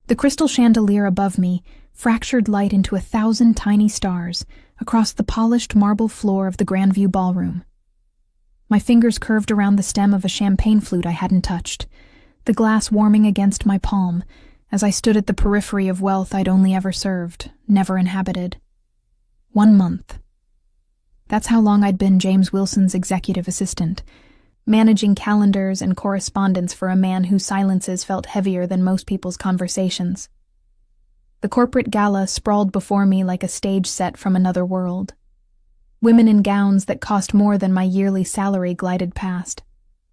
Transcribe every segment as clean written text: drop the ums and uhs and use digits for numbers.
The crystal chandelier above me fractured light into 1,000 tiny stars across the polished marble floor of the Grandview ballroom. My fingers curved around the stem of a champagne flute I hadn't touched, the glass warming against my palm as I stood at the periphery of wealth I'd only ever served, never inhabited. 1 month. That's how long I'd been James Wilson's executive assistant, managing calendars and correspondence for a man whose silences felt heavier than most people's conversations. The corporate gala sprawled before me like a stage set from another world. Women in gowns that cost more than my yearly salary glided past,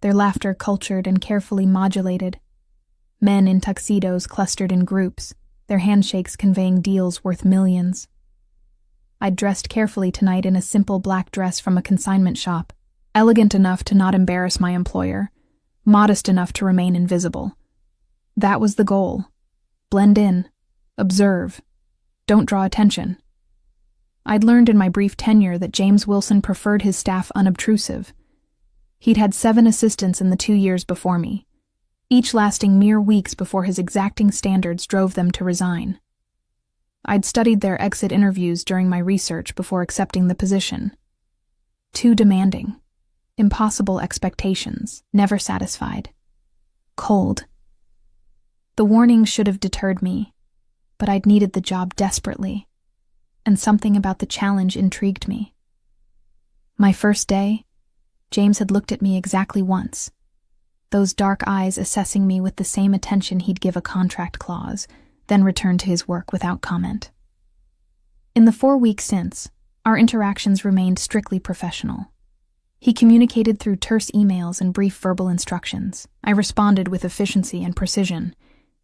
their laughter cultured and carefully modulated. Men in tuxedos clustered in groups, their handshakes conveying deals worth millions. I'd dressed carefully tonight in a simple black dress from a consignment shop, elegant enough to not embarrass my employer, modest enough to remain invisible. That was the goal. Blend in. Observe. Don't draw attention. I'd learned in my brief tenure that James Wilson preferred his staff unobtrusive. He'd had 7 assistants in the 2 years before me, each lasting mere weeks before his exacting standards drove them to resign. I'd studied their exit interviews during my research before accepting the position. Too demanding. Impossible expectations, never satisfied. Cold. The warning should have deterred me, but I'd needed the job desperately, and something about the challenge intrigued me. My first day, James had looked at me exactly once, those dark eyes assessing me with the same attention he'd give a contract clause, then returned to his work without comment. In the 4 weeks since, our interactions remained strictly professional. He communicated through terse emails and brief verbal instructions. I responded with efficiency and precision,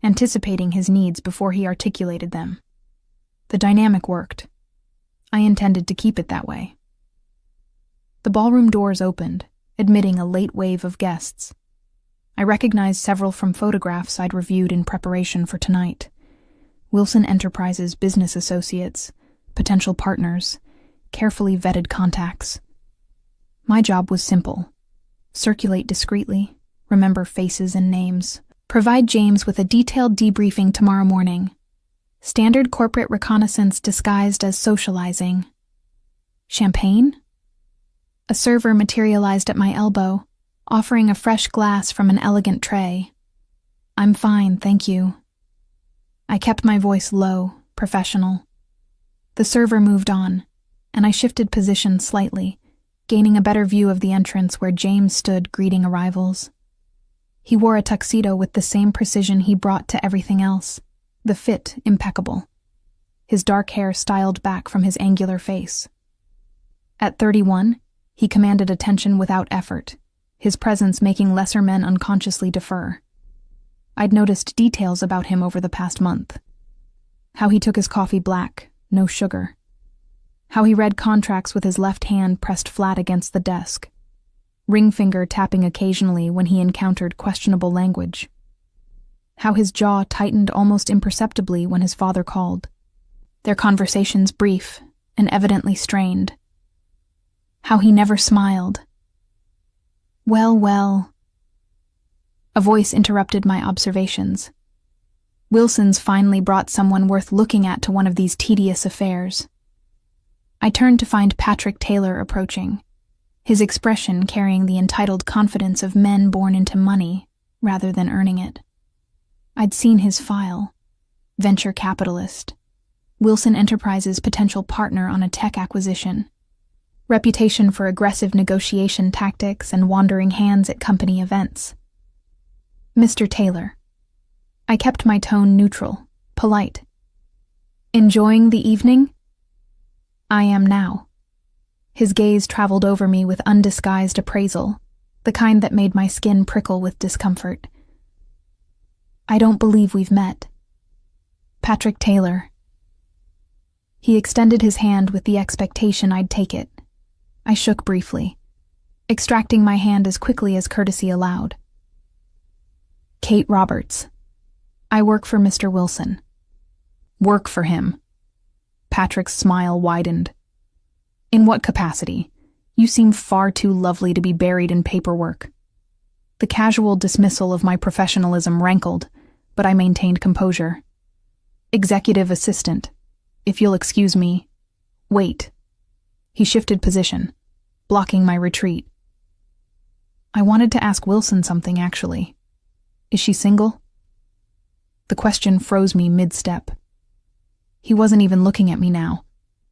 anticipating his needs before he articulated them. The dynamic worked. I intended to keep it that way. The ballroom doors opened, admitting a late wave of guests. I recognized several from photographs I'd reviewed in preparation for tonight. Wilson Enterprises business associates, potential partners, carefully vetted contacts. My job was simple. Circulate discreetly, remember faces and names, provide James with a detailed debriefing tomorrow morning. Standard corporate reconnaissance disguised as socializing. Champagne? A server materialized at my elbow, offering a fresh glass from an elegant tray. I'm fine, thank you. I kept my voice low, professional. The server moved on, and I shifted position slightly, gaining a better view of the entrance where James stood greeting arrivals. He wore a tuxedo with the same precision he brought to everything else, the fit impeccable. His dark hair styled back from his angular face. At 31, he commanded attention without effort, his presence making lesser men unconsciously defer. I'd noticed details about him over the past month. How he took his coffee black, no sugar. How he read contracts with his left hand pressed flat against the desk, ring finger tapping occasionally when he encountered questionable language. How his jaw tightened almost imperceptibly when his father called, their conversations brief and evidently strained. How he never smiled. Well. A voice interrupted my observations. Wilson's finally brought someone worth looking at to one of these tedious affairs. I turned to find Patrick Taylor approaching, his expression carrying the entitled confidence of men born into money rather than earning it. I'd seen his file. Venture capitalist. Wilson Enterprises' potential partner on a tech acquisition. Reputation for aggressive negotiation tactics and wandering hands at company events. Mr. Taylor. I kept my tone neutral, polite. Enjoying the evening? I am now. His gaze traveled over me with undisguised appraisal, the kind that made my skin prickle with discomfort. I don't believe we've met. Patrick Taylor. He extended his hand with the expectation I'd take it. I shook briefly, extracting my hand as quickly as courtesy allowed. Kate Roberts. I work for Mr. Wilson. Work for him. Patrick's smile widened. In what capacity? You seem far too lovely to be buried in paperwork. The casual dismissal of my professionalism rankled, but I maintained composure. Executive assistant. If you'll excuse me. Wait. He shifted position, blocking my retreat. I wanted to ask Wilson something, actually. Is she single? The question froze me mid-step. He wasn't even looking at me now.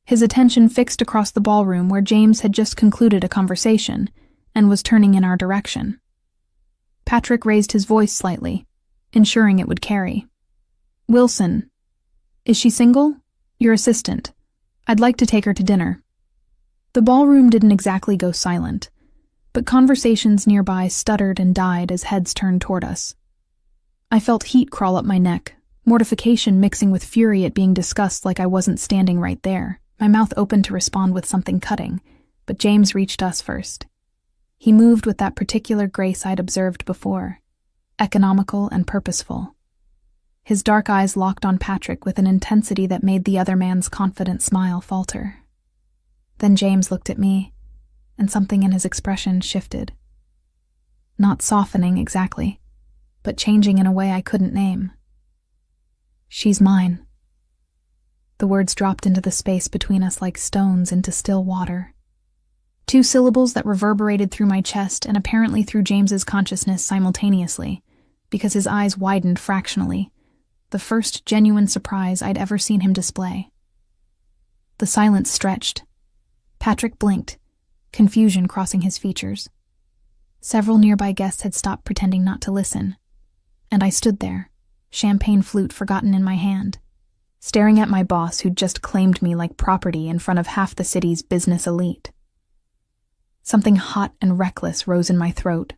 His attention fixed across the ballroom where James had just concluded a conversation and was turning in our direction. Patrick raised his voice slightly, ensuring it would carry. Wilson. Is she single? Your assistant. I'd like to take her to dinner. The ballroom didn't exactly go silent, but conversations nearby stuttered and died as heads turned toward us. I felt heat crawl up my neck, mortification mixing with fury at being discussed like I wasn't standing right there, my mouth open to respond with something cutting, but James reached us first. He moved with that particular grace I'd observed before, economical and purposeful. His dark eyes locked on Patrick with an intensity that made the other man's confident smile falter. Then James looked at me, and something in his expression shifted. Not softening exactly, but changing in a way I couldn't name. She's mine. The words dropped into the space between us like stones into still water. 2 syllables that reverberated through my chest and apparently through James's consciousness simultaneously, because his eyes widened fractionally, the first genuine surprise I'd ever seen him display. The silence stretched. Patrick blinked, confusion crossing his features. Several nearby guests had stopped pretending not to listen, and I stood there, champagne flute forgotten in my hand, staring at my boss who'd just claimed me like property in front of half the city's business elite. Something hot and reckless rose in my throat.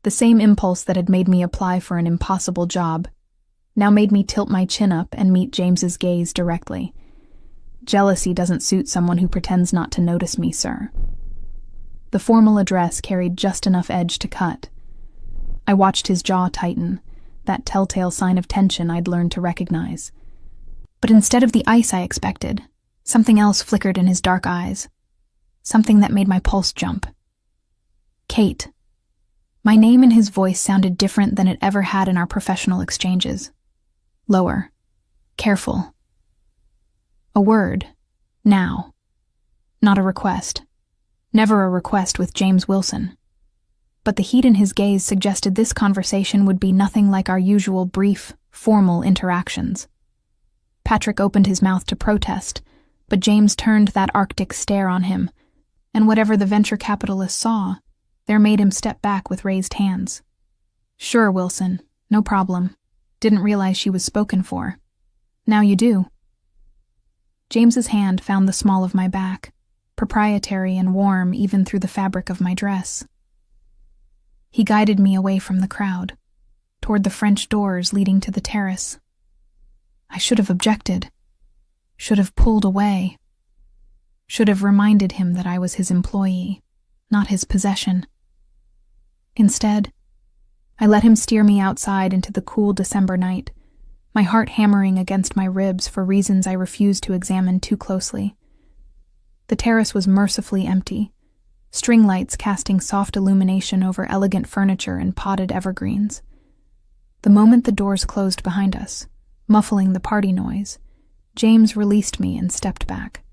The same impulse that had made me apply for an impossible job now made me tilt my chin up and meet James's gaze directly. Jealousy doesn't suit someone who pretends not to notice me, sir. The formal address carried just enough edge to cut. I watched his jaw tighten, that telltale sign of tension I'd learned to recognize. But instead of the ice I expected, something else flickered in his dark eyes. Something that made my pulse jump. Kate. My name in his voice sounded different than it ever had in our professional exchanges. Lower. Careful. A word. Now. Not a request. Never a request with James Wilson. But the heat in his gaze suggested this conversation would be nothing like our usual brief, formal interactions. Patrick opened his mouth to protest, but James turned that Arctic stare on him, and whatever the venture capitalist saw, there made him step back with raised hands. Sure, Wilson, no problem. Didn't realize she was spoken for. Now you do. James's hand found the small of my back, proprietary and warm even through the fabric of my dress. He guided me away from the crowd, toward the French doors leading to the terrace. I should have objected, should have pulled away, should have reminded him that I was his employee, not his possession. Instead, I let him steer me outside into the cool December night, my heart hammering against my ribs for reasons I refused to examine too closely. The terrace was mercifully empty, string lights casting soft illumination over elegant furniture and potted evergreens. The moment the doors closed behind us, muffling the party noise, James released me and stepped back.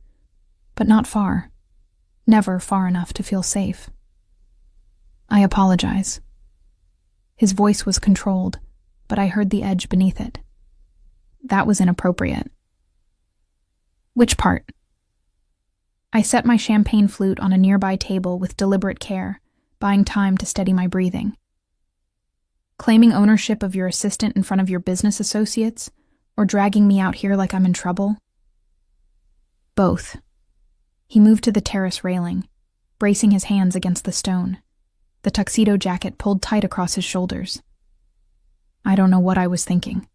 But not far. Never far enough to feel safe. I apologize. His voice was controlled, but I heard the edge beneath it. That was inappropriate. Which part? I set my champagne flute on a nearby table with deliberate care, buying time to steady my breathing. Claiming ownership of your assistant in front of your business associates, or dragging me out here like I'm in trouble? Both. He moved to the terrace railing, bracing his hands against the stone, the tuxedo jacket pulled tight across his shoulders. I don't know what I was thinking.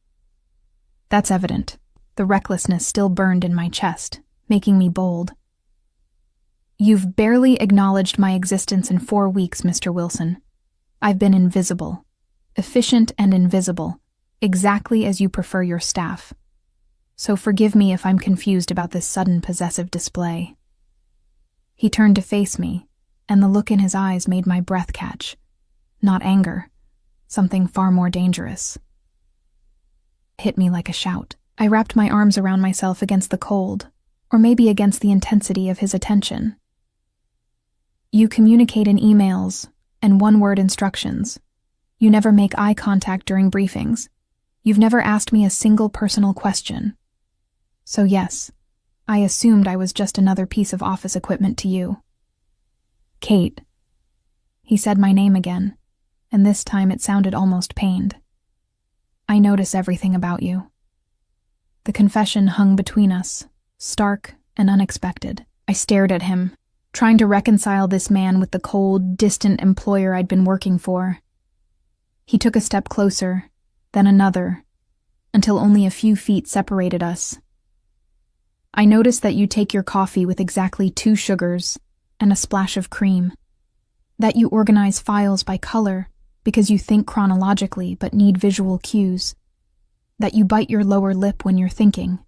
That's evident. The recklessness still burned in my chest, making me bold. You've barely acknowledged my existence in 4 weeks, Mr. Wilson. I've been invisible. Efficient and invisible, exactly as you prefer your staff. So forgive me if I'm confused about this sudden possessive display. He turned to face me, and the look in his eyes made my breath catch. Not anger, something far more dangerous. hit me like a shout. I wrapped my arms around myself against the cold, or maybe against the intensity of his attention. You communicate in emails and one-word instructions. You never make eye contact during briefings. You've never asked me a single personal question. So yes, I assumed I was just another piece of office equipment to you. Kate. He said my name again, and this time it sounded almost pained. I notice everything about you. The confession hung between us, stark and unexpected. I stared at him, trying to reconcile this man with the cold, distant employer I'd been working for. He took a step closer, then another, until only a few feet separated us. I noticed that you take your coffee with exactly 2 sugars and a splash of cream, that you organize files by color because you think chronologically but need visual cues, that you bite your lower lip when you're thinking,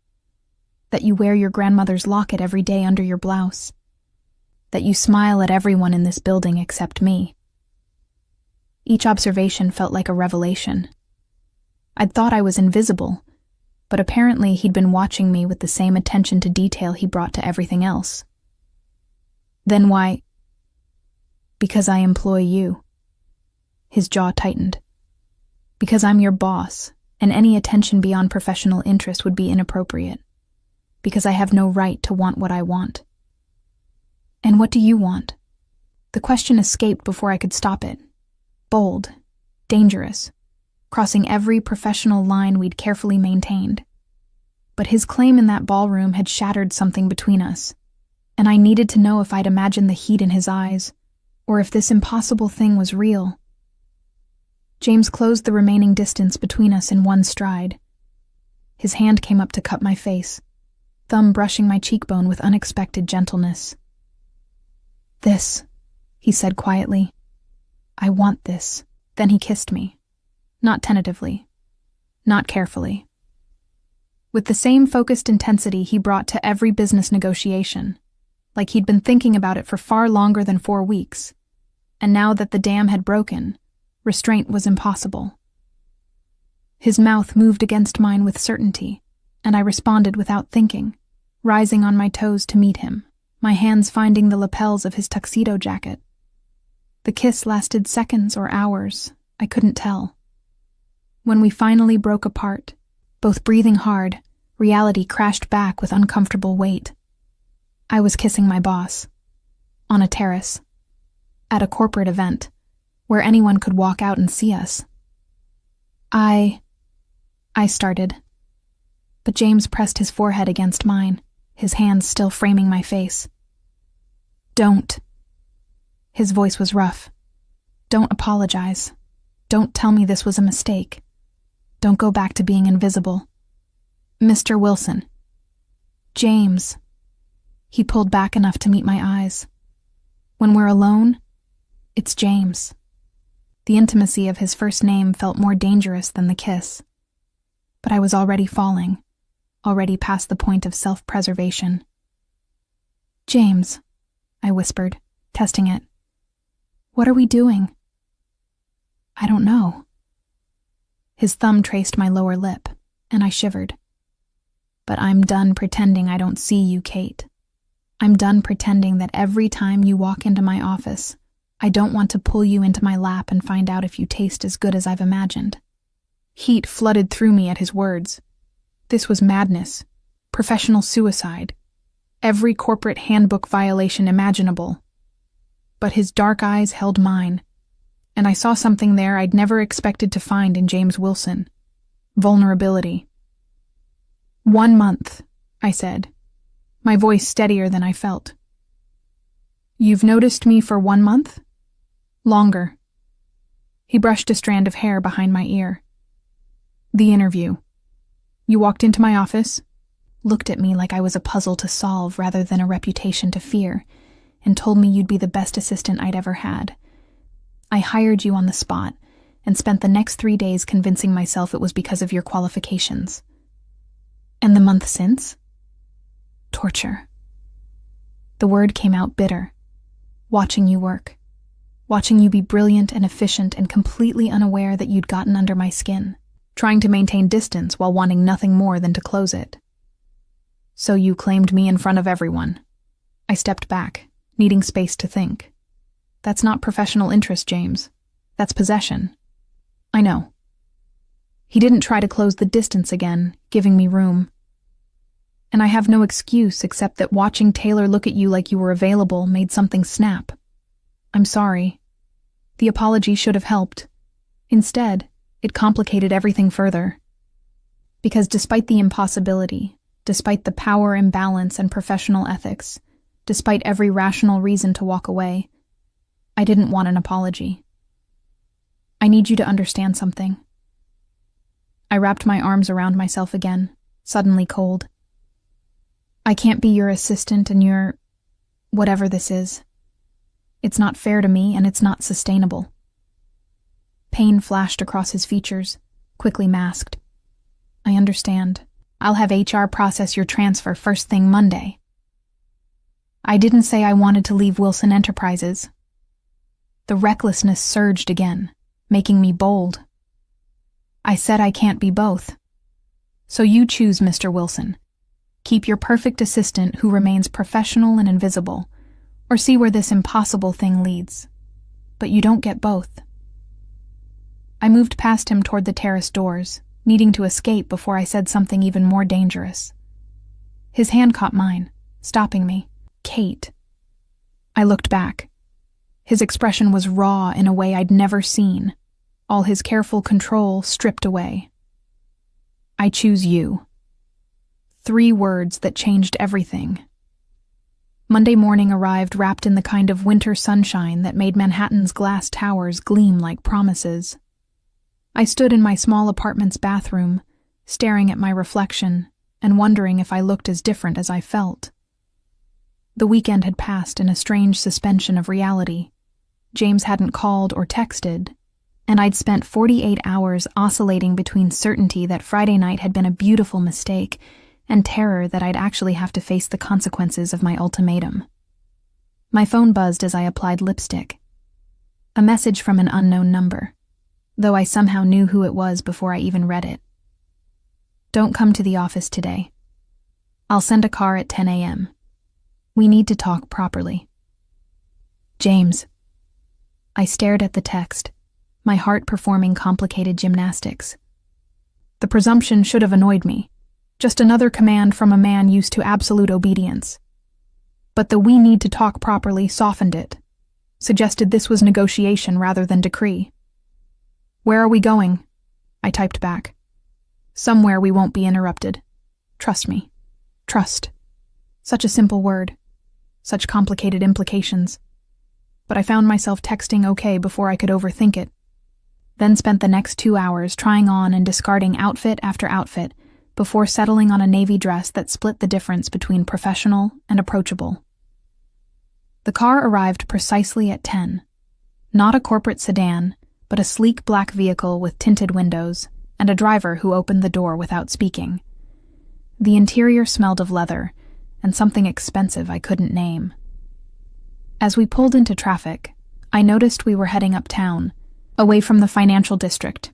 that you wear your grandmother's locket every day under your blouse, that you smile at everyone in this building except me. Each observation felt like a revelation. I'd thought I was invisible, but apparently he'd been watching me with the same attention to detail he brought to everything else. Then why? Because I employ you. His jaw tightened. Because I'm your boss, and any attention beyond professional interest would be inappropriate. Because I have no right to want what I want. And what do you want? The question escaped before I could stop it. Bold, dangerous, crossing every professional line we'd carefully maintained. But his claim in that ballroom had shattered something between us, and I needed to know if I'd imagined the heat in his eyes, or if this impossible thing was real. James closed the remaining distance between us in one stride. His hand came up to cup my face, thumb brushing my cheekbone with unexpected gentleness. This, he said quietly. I want this. Then he kissed me. Not tentatively. Not carefully. With the same focused intensity he brought to every business negotiation, like he'd been thinking about it for far longer than 4 weeks, and now that the dam had broken, restraint was impossible. His mouth moved against mine with certainty, and I responded without thinking, rising on my toes to meet him, my hands finding the lapels of his tuxedo jacket. The kiss lasted seconds or hours, I couldn't tell. When we finally broke apart, both breathing hard, reality crashed back with uncomfortable weight. I was kissing my boss, on a terrace, at a corporate event, where anyone could walk out and see us. I started, but James pressed his forehead against mine, his hands still framing my face. Don't. His voice was rough. Don't apologize. Don't tell me this was a mistake. Don't go back to being invisible. Mr. Wilson. James. He pulled back enough to meet my eyes. When we're alone, it's James. The intimacy of his first name felt more dangerous than the kiss. But I was already falling, already past the point of self-preservation. James, I whispered, testing it. What are we doing? I don't know. His thumb traced my lower lip, and I shivered. But I'm done pretending I don't see you, Kate. I'm done pretending that every time you walk into my office, I don't want to pull you into my lap and find out if you taste as good as I've imagined. Heat flooded through me at his words. This was madness, professional suicide, every corporate handbook violation imaginable. But his dark eyes held mine, and I saw something there I'd never expected to find in James Wilson. Vulnerability. 1 month, I said, my voice steadier than I felt. You've noticed me for 1 month? Longer. He brushed a strand of hair behind my ear. The interview. You walked into my office, looked at me like I was a puzzle to solve rather than a reputation to fear, and told me you'd be the best assistant I'd ever had. I hired you on the spot and spent the next 3 days convincing myself it was because of your qualifications. And the month since? Torture. The word came out bitter. Watching you work. Watching you be brilliant and efficient and completely unaware that you'd gotten under my skin. trying to maintain distance while wanting nothing more than to close it. So you claimed me in front of everyone. I stepped back, needing space to think. That's not professional interest, James. That's possession. I know. He didn't try to close the distance again, giving me room. And I have no excuse except that watching Taylor look at you like you were available made something snap. I'm sorry. The apology should have helped. Instead, it complicated everything further. Because despite the impossibility, despite the power imbalance and professional ethics, despite every rational reason to walk away, I didn't want an apology. I need you to understand something. I wrapped my arms around myself again, suddenly cold. I can't be your assistant and your whatever this is. It's not fair to me and it's not sustainable. Pain flashed across his features, quickly masked. I understand. I'll have HR process your transfer first thing Monday. I didn't say I wanted to leave Wilson Enterprises. The recklessness surged again, making me bold. I said I can't be both. So you choose, Mr. Wilson. Keep your perfect assistant who remains professional and invisible, or see where this impossible thing leads. But you don't get both. I moved past him toward the terrace doors, needing to escape before I said something even more dangerous. His hand caught mine, stopping me. Kate. I looked back. His expression was raw in a way I'd never seen, all his careful control stripped away. I choose you. 3 words that changed everything. Monday morning arrived wrapped in the kind of winter sunshine that made Manhattan's glass towers gleam like promises. I stood in my small apartment's bathroom, staring at my reflection and wondering if I looked as different as I felt. The weekend had passed in a strange suspension of reality. James hadn't called or texted, and I'd spent 48 hours oscillating between certainty that Friday night had been a beautiful mistake and terror that I'd actually have to face the consequences of my ultimatum. My phone buzzed as I applied lipstick. A message from an unknown number, though I somehow knew who it was before I even read it. Don't come to the office today. I'll send a car at 10 a.m. We need to talk properly. James. I stared at the text, my heart performing complicated gymnastics. The presumption should have annoyed me. Just another command from a man used to absolute obedience. But the "we need to talk properly" softened it, suggested this was negotiation rather than decree. Where are we going? I typed back. Somewhere we won't be interrupted. Trust me. Trust. Such a simple word. Such complicated implications. But I found myself texting okay before I could overthink it. Then spent the next 2 hours trying on and discarding outfit after outfit before settling on a navy dress that split the difference between professional and approachable. The car arrived precisely at 10. Not a corporate sedan, but a sleek black vehicle with tinted windows and a driver who opened the door without speaking. The interior smelled of leather and something expensive I couldn't name. As we pulled into traffic, I noticed we were heading uptown, away from the financial district.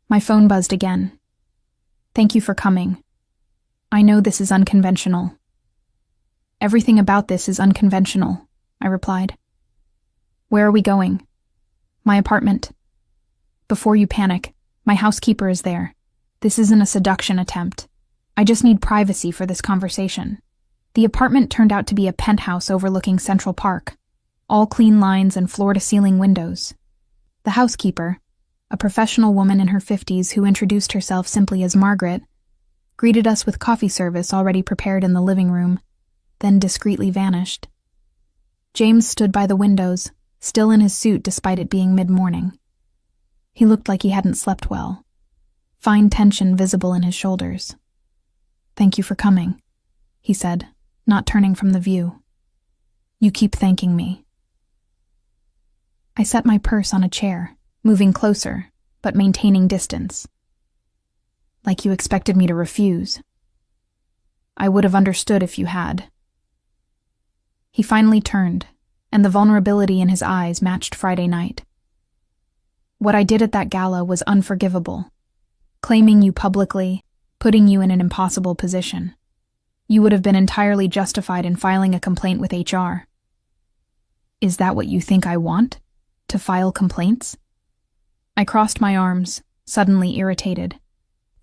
My phone buzzed again. Thank you for coming. I know this is unconventional. Everything about this is unconventional, I replied. Where are we going? My apartment. Before you panic, my housekeeper is there. This isn't a seduction attempt. I just need privacy for this conversation. The apartment turned out to be a penthouse overlooking Central Park, all clean lines and floor-to-ceiling windows. The housekeeper, a professional woman in her 50s who introduced herself simply as Margaret, greeted us with coffee service already prepared in the living room, then discreetly vanished. James stood by the windows, still in his suit despite it being mid-morning. He looked like he hadn't slept well, fine tension visible in his shoulders. Thank you for coming, he said, not turning from the view. You keep thanking me. I set my purse on a chair, moving closer, but maintaining distance. Like you expected me to refuse. I would have understood if you had. He finally turned, and the vulnerability in his eyes matched Friday night. What I did at that gala was unforgivable, claiming you publicly, putting you in an impossible position. You would have been entirely justified in filing a complaint with HR. Is that what you think I want? To file complaints? I crossed my arms, suddenly irritated.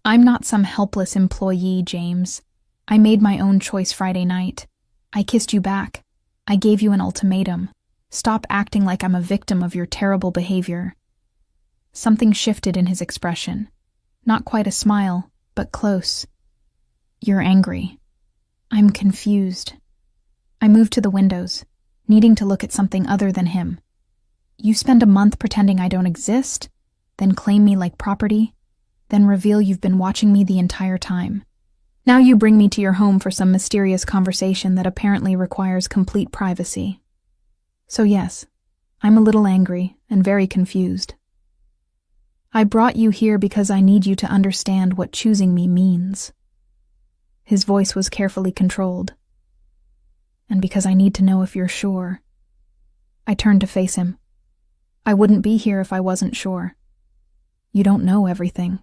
I'm not some helpless employee, James. I made my own choice Friday night. I kissed you back. I gave you an ultimatum. Stop acting like I'm a victim of your terrible behavior. Something shifted in his expression. Not quite a smile, but close. You're angry. I'm confused. I moved to the windows, needing to look at something other than him. You spend a month pretending I don't exist, then claim me like property, then reveal you've been watching me the entire time. Now you bring me to your home for some mysterious conversation that apparently requires complete privacy. So yes, I'm a little angry and very confused. I brought you here because I need you to understand what choosing me means. His voice was carefully controlled. And because I need to know if you're sure. I turned to face him. I wouldn't be here if I wasn't sure. You don't know everything.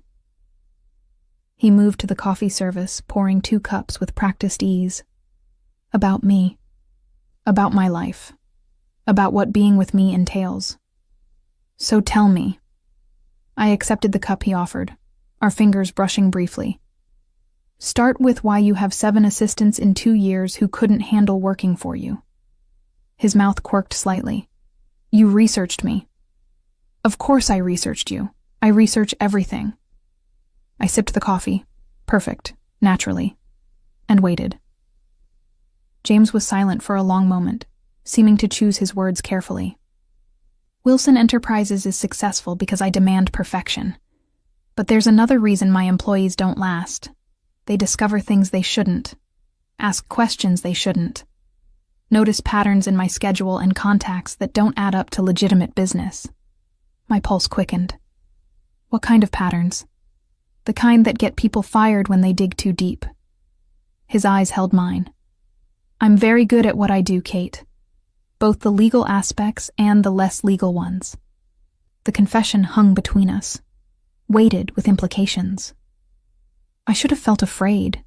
He moved to the coffee service, pouring 2 cups with practiced ease. About me. About my life. About what being with me entails. So tell me. I accepted the cup he offered, our fingers brushing briefly. Start with why you have 7 assistants in 2 years who couldn't handle working for you. His mouth quirked slightly. You researched me. Of course I researched you. I research everything. I sipped the coffee. Perfect, naturally. And waited. James was silent for a long moment, seeming to choose his words carefully. Wilson Enterprises is successful because I demand perfection. But there's another reason my employees don't last. They discover things they shouldn't. Ask questions they shouldn't. Notice patterns in my schedule and contacts that don't add up to legitimate business. My pulse quickened. What kind of patterns? The kind that get people fired when they dig too deep. His eyes held mine. I'm very good at what I do, Kate. Both the legal aspects and the less legal ones. The confession hung between us, weighted with implications. I should have felt afraid,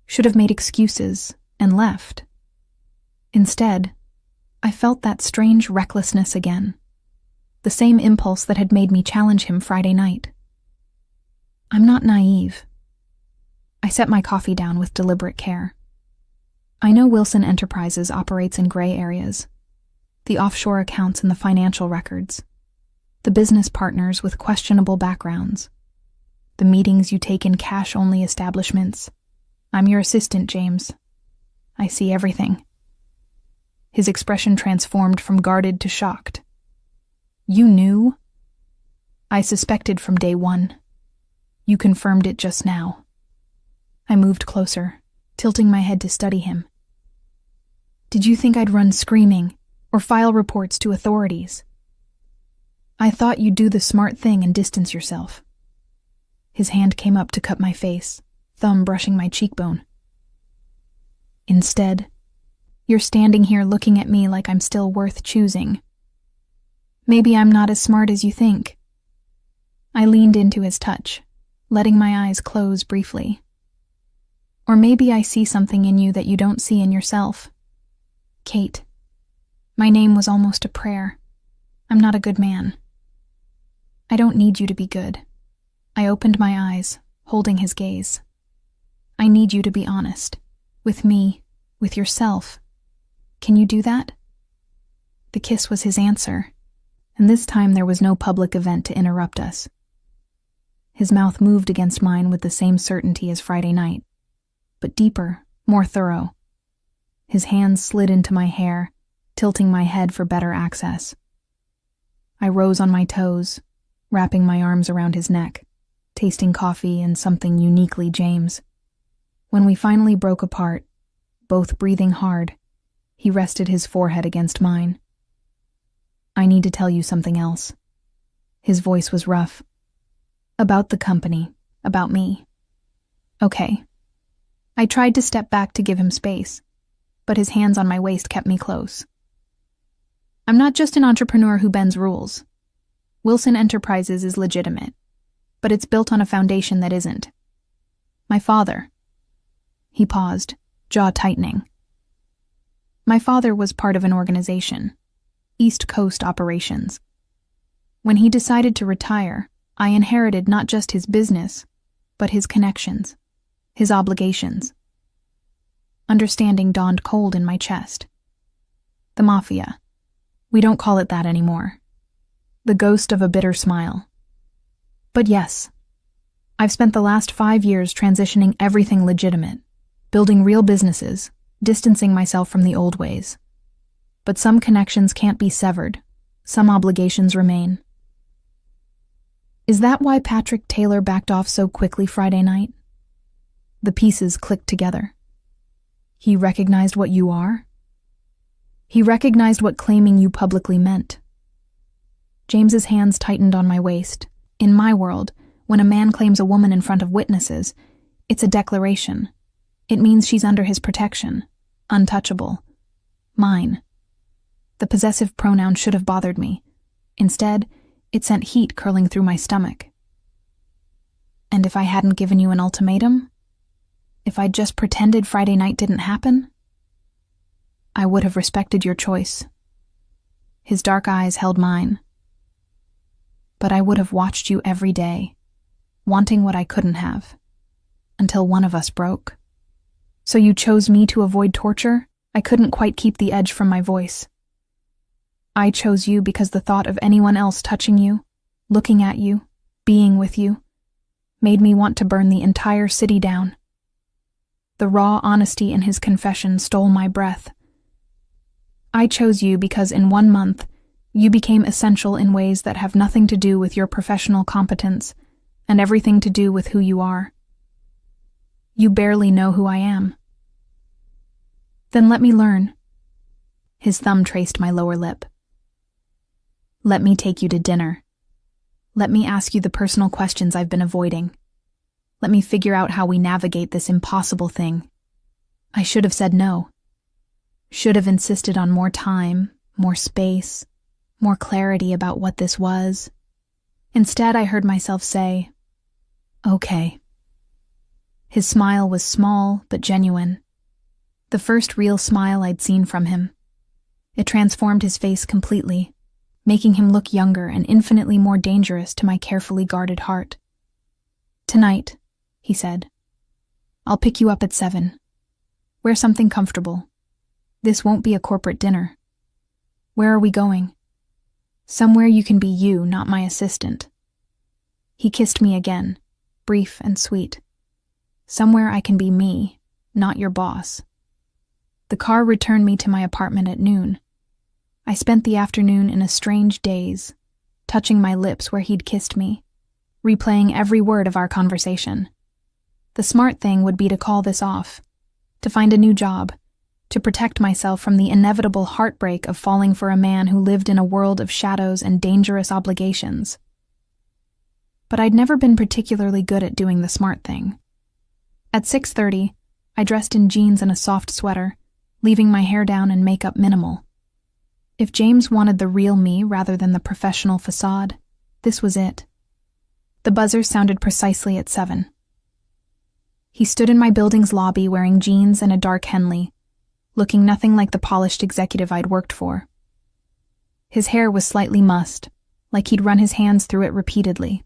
should have made excuses, and left. Instead, I felt that strange recklessness again, the same impulse that had made me challenge him Friday night. I'm not naive. I set my coffee down with deliberate care. I know Wilson Enterprises operates in gray areas, the offshore accounts and the financial records, the business partners with questionable backgrounds, the meetings you take in cash-only establishments. I'm your assistant, James. I see everything. His expression transformed from guarded to shocked. You knew? I suspected from day one. You confirmed it just now. I moved closer, tilting my head to study him. Did you think I'd run screaming or file reports to authorities? I thought you'd do the smart thing and distance yourself. His hand came up to cut my face, thumb brushing my cheekbone. Instead, you're standing here looking at me like I'm still worth choosing. Maybe I'm not as smart as you think. I leaned into his touch, letting my eyes close briefly. Or maybe I see something in you that you don't see in yourself. Kate. My name was almost a prayer. I'm not a good man. I don't need you to be good. I opened my eyes, holding his gaze. I need you to be honest. With me, with yourself. Can you do that? The kiss was his answer, and this time there was no public event to interrupt us. His mouth moved against mine with the same certainty as Friday night, but deeper, more thorough. His hands slid into my hair, tilting my head for better access. I rose on my toes, wrapping my arms around his neck, tasting coffee and something uniquely James. When we finally broke apart, both breathing hard, he rested his forehead against mine. I need to tell you something else. His voice was rough. About the company, about me. Okay. I tried to step back to give him space, but his hands on my waist kept me close. I'm not just an entrepreneur who bends rules. Wilson Enterprises is legitimate, but it's built on a foundation that isn't. My father. He paused, jaw tightening. My father was part of an organization, East Coast Operations. When he decided to retire, I inherited not just his business, but his connections, his obligations. Understanding dawned cold in my chest. The Mafia. We don't call it that anymore. The ghost of a bitter smile. But yes, I've spent the last 5 years transitioning everything legitimate, building real businesses, distancing myself from the old ways. But some connections can't be severed. Some obligations remain. Is that why Patrick Taylor backed off so quickly Friday night? The pieces clicked together. He recognized what you are? He recognized what claiming you publicly meant. James's hands tightened on my waist. In my world, when a man claims a woman in front of witnesses, it's a declaration. It means she's under his protection, untouchable, mine. The possessive pronoun should have bothered me. Instead, it sent heat curling through my stomach. And if I hadn't given you an ultimatum? If I'd just pretended Friday night didn't happen? I would have respected your choice. His dark eyes held mine. But I would have watched you every day, wanting what I couldn't have, until one of us broke. So you chose me to avoid torture? I couldn't quite keep the edge from my voice. I chose you because the thought of anyone else touching you, looking at you, being with you, made me want to burn the entire city down. The raw honesty in his confession stole my breath. I chose you because in 1 month, you became essential in ways that have nothing to do with your professional competence and everything to do with who you are. You barely know who I am. Then let me learn. His thumb traced my lower lip. Let me take you to dinner. Let me ask you the personal questions I've been avoiding. Let me figure out how we navigate this impossible thing. I should have said no. Should have insisted on more time, more space, more clarity about what this was. Instead, I heard myself say, okay. His smile was small but genuine. The first real smile I'd seen from him. It transformed his face completely, making him look younger and infinitely more dangerous to my carefully guarded heart. Tonight, he said. I'll pick you up at 7. Wear something comfortable. This won't be a corporate dinner. Where are we going? Somewhere you can be you, not my assistant. He kissed me again, brief and sweet. Somewhere I can be me, not your boss. The car returned me to my apartment at noon. I spent the afternoon in a strange daze, touching my lips where he'd kissed me, replaying every word of our conversation. The smart thing would be to call this off, to find a new job, to protect myself from the inevitable heartbreak of falling for a man who lived in a world of shadows and dangerous obligations. But I'd never been particularly good at doing the smart thing. At 6:30, I dressed in jeans and a soft sweater, leaving my hair down and makeup minimal. If James wanted the real me rather than the professional facade, this was it. The buzzer sounded precisely at 7. He stood in my building's lobby wearing jeans and a dark Henley, looking nothing like the polished executive I'd worked for. His hair was slightly mussed, like he'd run his hands through it repeatedly.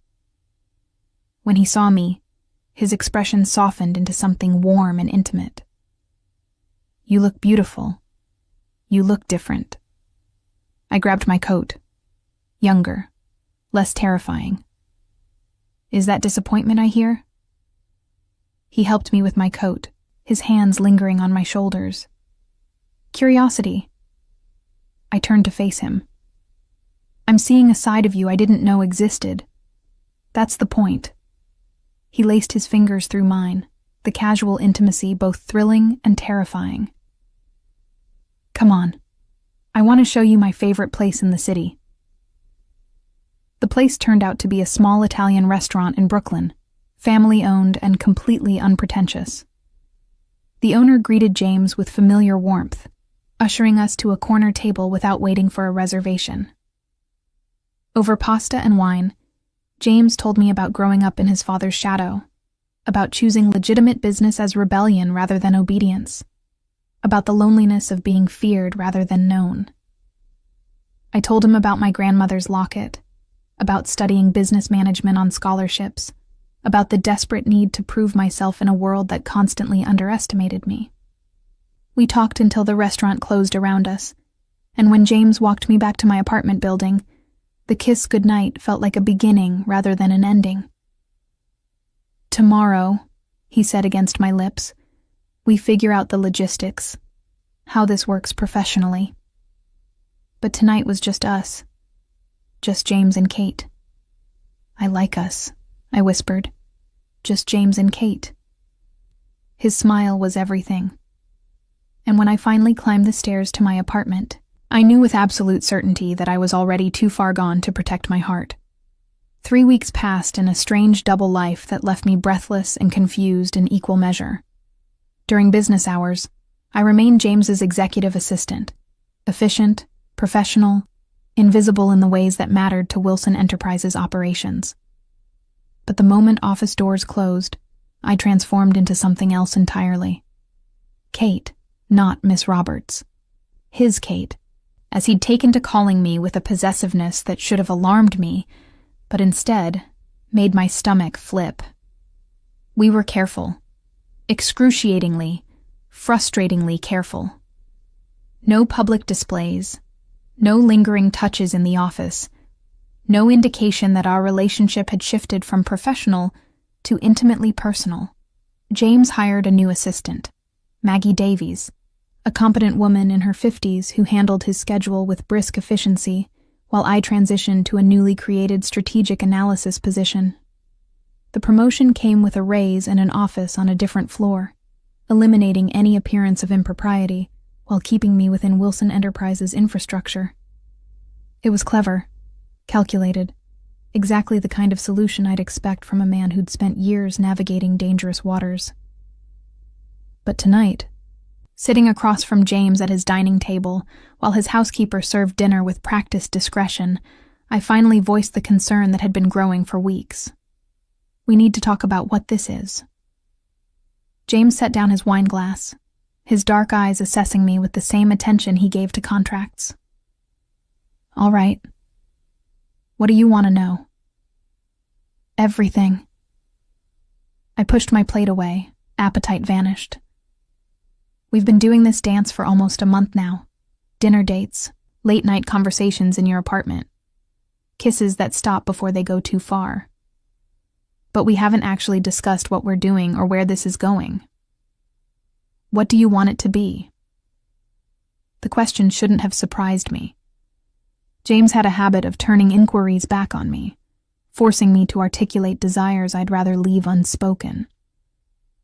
When he saw me, his expression softened into something warm and intimate. You look beautiful. You look different. I grabbed my coat. Younger, less terrifying. Is that disappointment I hear? He helped me with my coat, his hands lingering on my shoulders. Curiosity. I turned to face him. I'm seeing a side of you I didn't know existed. That's the point. He laced his fingers through mine, the casual intimacy both thrilling and terrifying. Come on. I want to show you my favorite place in the city. The place turned out to be a small Italian restaurant in Brooklyn, family-owned and completely unpretentious. The owner greeted James with familiar warmth, ushering us to a corner table without waiting for a reservation. Over pasta and wine, James told me about growing up in his father's shadow, about choosing legitimate business as rebellion rather than obedience, about the loneliness of being feared rather than known. I told him about my grandmother's locket, about studying business management on scholarships, about the desperate need to prove myself in a world that constantly underestimated me. We talked until the restaurant closed around us, and when James walked me back to my apartment building, the kiss goodnight felt like a beginning rather than an ending. "Tomorrow," he said against my lips, "we figure out the logistics, how this works professionally." But tonight was just us, just James and Kate. "I like us," I whispered. "Just James and Kate." His smile was everything. And when I finally climbed the stairs to my apartment, I knew with absolute certainty that I was already too far gone to protect my heart. 3 weeks passed in a strange double life that left me breathless and confused in equal measure. During business hours, I remained James's executive assistant, efficient, professional, invisible in the ways that mattered to Wilson Enterprises operations. But the moment office doors closed, I transformed into something else entirely. Kate, not Miss Roberts. His Kate, as he'd taken to calling me with a possessiveness that should have alarmed me, but instead made my stomach flip. We were careful, excruciatingly, frustratingly careful. No public displays, no lingering touches in the office, no indication that our relationship had shifted from professional to intimately personal. James hired a new assistant, Maggie Davies, a competent woman in her 50s who handled his schedule with brisk efficiency, while I transitioned to a newly created strategic analysis position. The promotion came with a raise and an office on a different floor, eliminating any appearance of impropriety while keeping me within Wilson Enterprises' infrastructure. It was clever, calculated, exactly the kind of solution I'd expect from a man who'd spent years navigating dangerous waters. But tonight, sitting across from James at his dining table, while his housekeeper served dinner with practiced discretion, I finally voiced the concern that had been growing for weeks. "We need to talk about what this is." James set down his wine glass, his dark eyes assessing me with the same attention he gave to contracts. "All right. What do you want to know?" "Everything." I pushed my plate away, appetite vanished. "We've been doing this dance for almost a month now. Dinner dates, late-night conversations in your apartment, kisses that stop before they go too far. But we haven't actually discussed what we're doing or where this is going. What do you want it to be?" The question shouldn't have surprised me. James had a habit of turning inquiries back on me, forcing me to articulate desires I'd rather leave unspoken.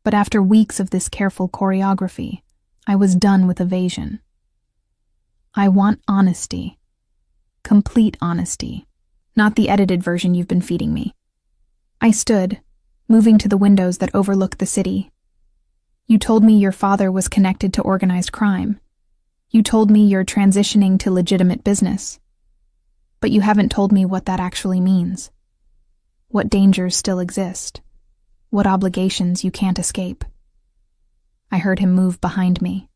But after weeks of this careful choreography, I was done with evasion. "I want honesty. Complete honesty. Not the edited version you've been feeding me." I stood, moving to the windows that overlooked the city. "You told me your father was connected to organized crime. You told me you're transitioning to legitimate business. But you haven't told me what that actually means. What dangers still exist. What obligations you can't escape." I heard him move behind me,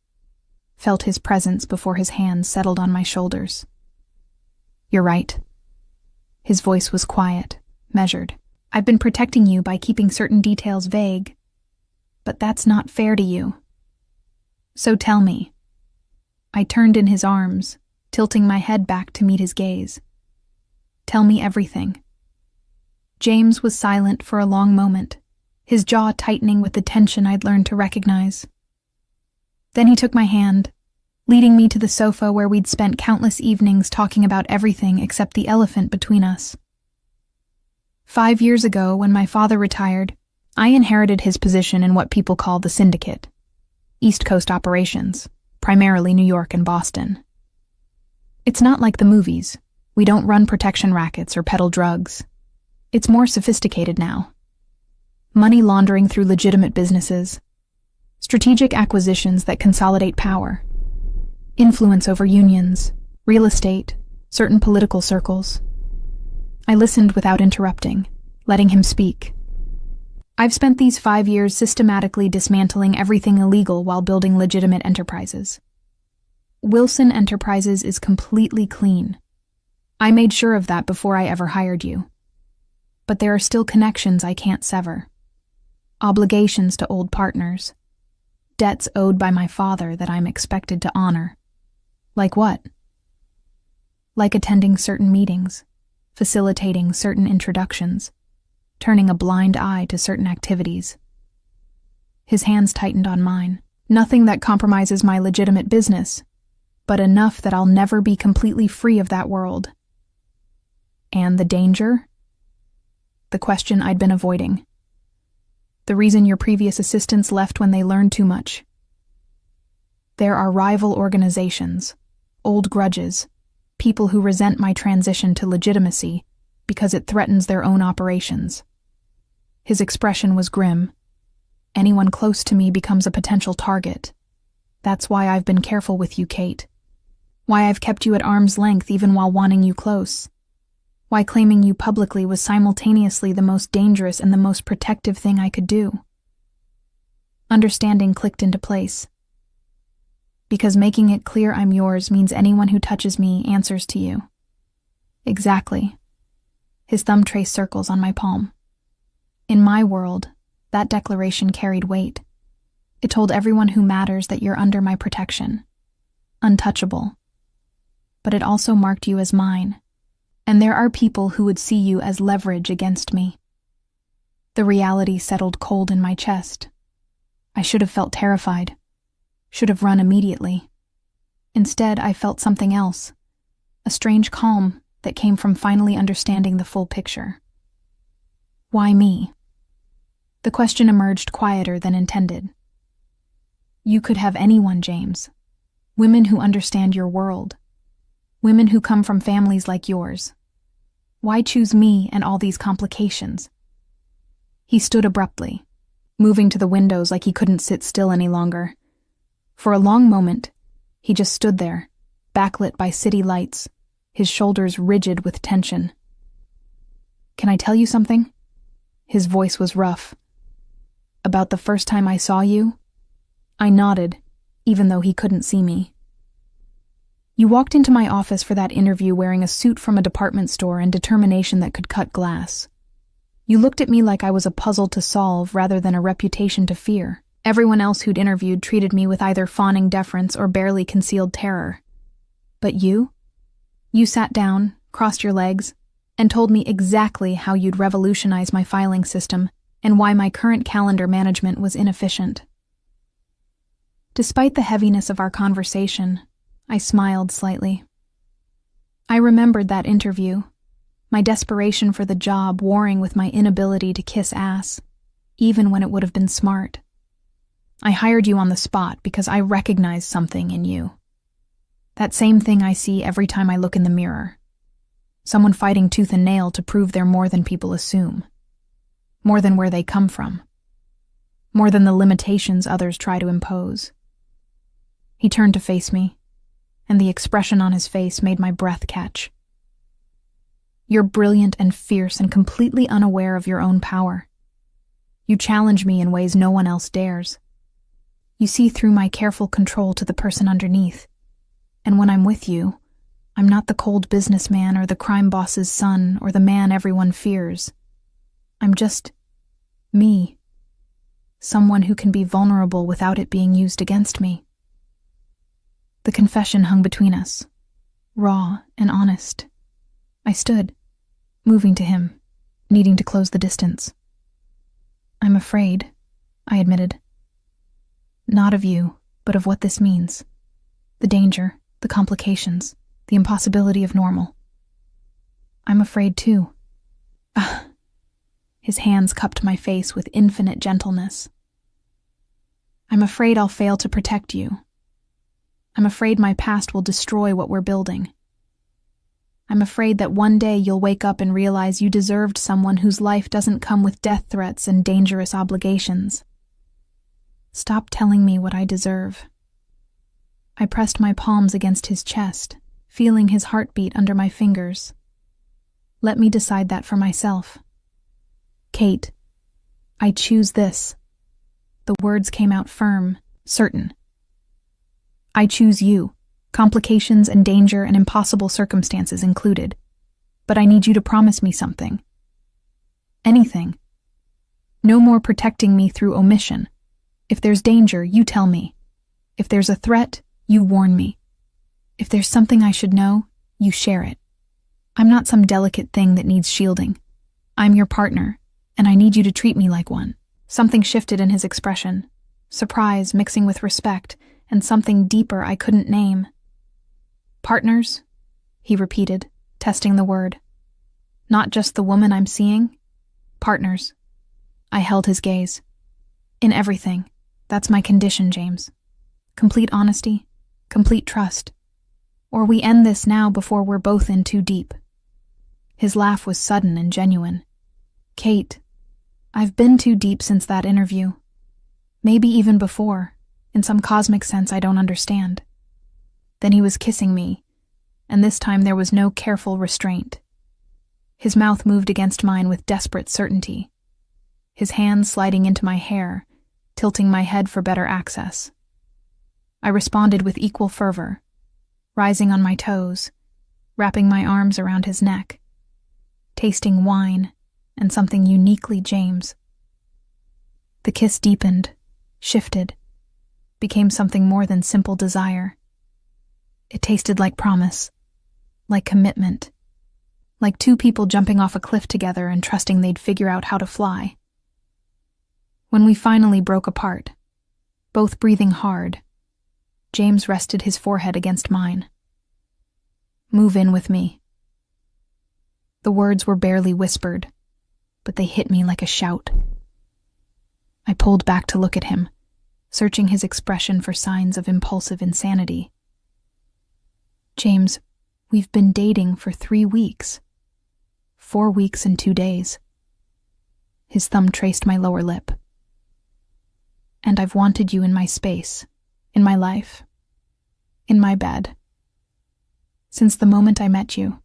felt his presence before his hands settled on my shoulders. "You're right." His voice was quiet, measured. "I've been protecting you by keeping certain details vague. But that's not fair to you. So tell me." I turned in his arms, tilting my head back to meet his gaze. "Tell me everything." James was silent for a long moment, his jaw tightening with the tension I'd learned to recognize. Then he took my hand, leading me to the sofa where we'd spent countless evenings talking about everything except the elephant between us. 5 years ago, when my father retired, I inherited his position in what people call the syndicate, East Coast operations, primarily New York and Boston. It's not like the movies. We don't run protection rackets or peddle drugs. It's more sophisticated now. Money laundering through legitimate businesses, strategic acquisitions that consolidate power, influence over unions, real estate, certain political circles. I listened without interrupting, letting him speak. I've spent these 5 years systematically dismantling everything illegal while building legitimate enterprises. Wilson Enterprises is completely clean. I made sure of that before I ever hired you. But there are still connections I can't sever. Obligations to old partners. Debts owed by my father that I'm expected to honor. Like what? Like attending certain meetings, facilitating certain introductions, turning a blind eye to certain activities. His hands tightened on mine. Nothing that compromises my legitimate business, but enough that I'll never be completely free of that world. And the danger? The question I'd been avoiding. The reason your previous assistants left when they learned too much. There are rival organizations, old grudges, people who resent my transition to legitimacy because it threatens their own operations. His expression was grim. Anyone close to me becomes a potential target. That's why I've been careful with you, Kate. Why I've kept you at arm's length even while wanting you close. Why claiming you publicly was simultaneously the most dangerous and the most protective thing I could do. Understanding clicked into place. Because making it clear I'm yours means anyone who touches me answers to you. Exactly. His thumb traced circles on my palm. In my world, that declaration carried weight. It told everyone who matters that you're under my protection. Untouchable. But it also marked you as mine. And there are people who would see you as leverage against me. The reality settled cold in my chest. I should have felt terrified. Should have run immediately. Instead, I felt something else. A strange calm that came from finally understanding the full picture. Why me? The question emerged quieter than intended. You could have anyone, James. Women who understand your world. Women who come from families like yours. Why choose me and all these complications? He stood abruptly, moving to the windows like he couldn't sit still any longer. For a long moment, he just stood there, backlit by city lights, his shoulders rigid with tension. Can I tell you something? His voice was rough. About the first time I saw you? I nodded, even though he couldn't see me. You walked into my office for that interview wearing a suit from a department store and determination that could cut glass. You looked at me like I was a puzzle to solve rather than a reputation to fear. Everyone else who'd interviewed treated me with either fawning deference or barely concealed terror. But you? You sat down, crossed your legs, and told me exactly how you'd revolutionize my filing system and why my current calendar management was inefficient. Despite the heaviness of our conversation, I smiled slightly. I remembered that interview, my desperation for the job warring with my inability to kiss ass, even when it would have been smart. I hired you on the spot because I recognized something in you. That same thing I see every time I look in the mirror. Someone fighting tooth and nail to prove they're more than people assume. More than where they come from. More than the limitations others try to impose. He turned to face me, and the expression on his face made my breath catch. You're brilliant and fierce and completely unaware of your own power. You challenge me in ways no one else dares. You see through my careful control to the person underneath. And when I'm with you, I'm not the cold businessman or the crime boss's son or the man everyone fears. I'm just me. Someone who can be vulnerable without it being used against me. The confession hung between us, raw and honest. I stood, moving to him, needing to close the distance. I'm afraid, I admitted. Not of you, but of what this means. The danger, the complications, the impossibility of normal. I'm afraid too. His hands cupped my face with infinite gentleness. I'm afraid I'll fail to protect you. I'm afraid my past will destroy what we're building. I'm afraid that one day you'll wake up and realize you deserved someone whose life doesn't come with death threats and dangerous obligations. Stop telling me what I deserve. I pressed my palms against his chest, feeling his heartbeat under my fingers. Let me decide that for myself. Kate, I choose this. The words came out firm, certain. I choose you, complications and danger and impossible circumstances included. But I need you to promise me something. Anything. No more protecting me through omission. If there's danger, you tell me. If there's a threat, you warn me. If there's something I should know, you share it. I'm not some delicate thing that needs shielding. I'm your partner, and I need you to treat me like one. Something shifted in his expression, surprise mixing with respect, and something deeper I couldn't name. Partners? He repeated, testing the word. Not just the woman I'm seeing? Partners. I held his gaze. In everything. That's my condition, James. Complete honesty, complete trust. Or we end this now before we're both in too deep. His laugh was sudden and genuine. Kate, I've been too deep since that interview. Maybe even before, in some cosmic sense I don't understand. Then he was kissing me, and this time there was no careful restraint. His mouth moved against mine with desperate certainty, his hands sliding into my hair, tilting my head for better access. I responded with equal fervor, rising on my toes, wrapping my arms around his neck, tasting wine and something uniquely James. The kiss deepened, shifted, became something more than simple desire. It tasted like promise, like commitment, like two people jumping off a cliff together and trusting they'd figure out how to fly. When we finally broke apart, both breathing hard, James rested his forehead against mine. Move in with me. The words were barely whispered, but they hit me like a shout. I pulled back to look at him, searching his expression for signs of impulsive insanity. James, we've been dating for 3 weeks. 4 weeks and 2 days. His thumb traced my lower lip. And I've wanted you in my space, in my life, in my bed. Since the moment I met you.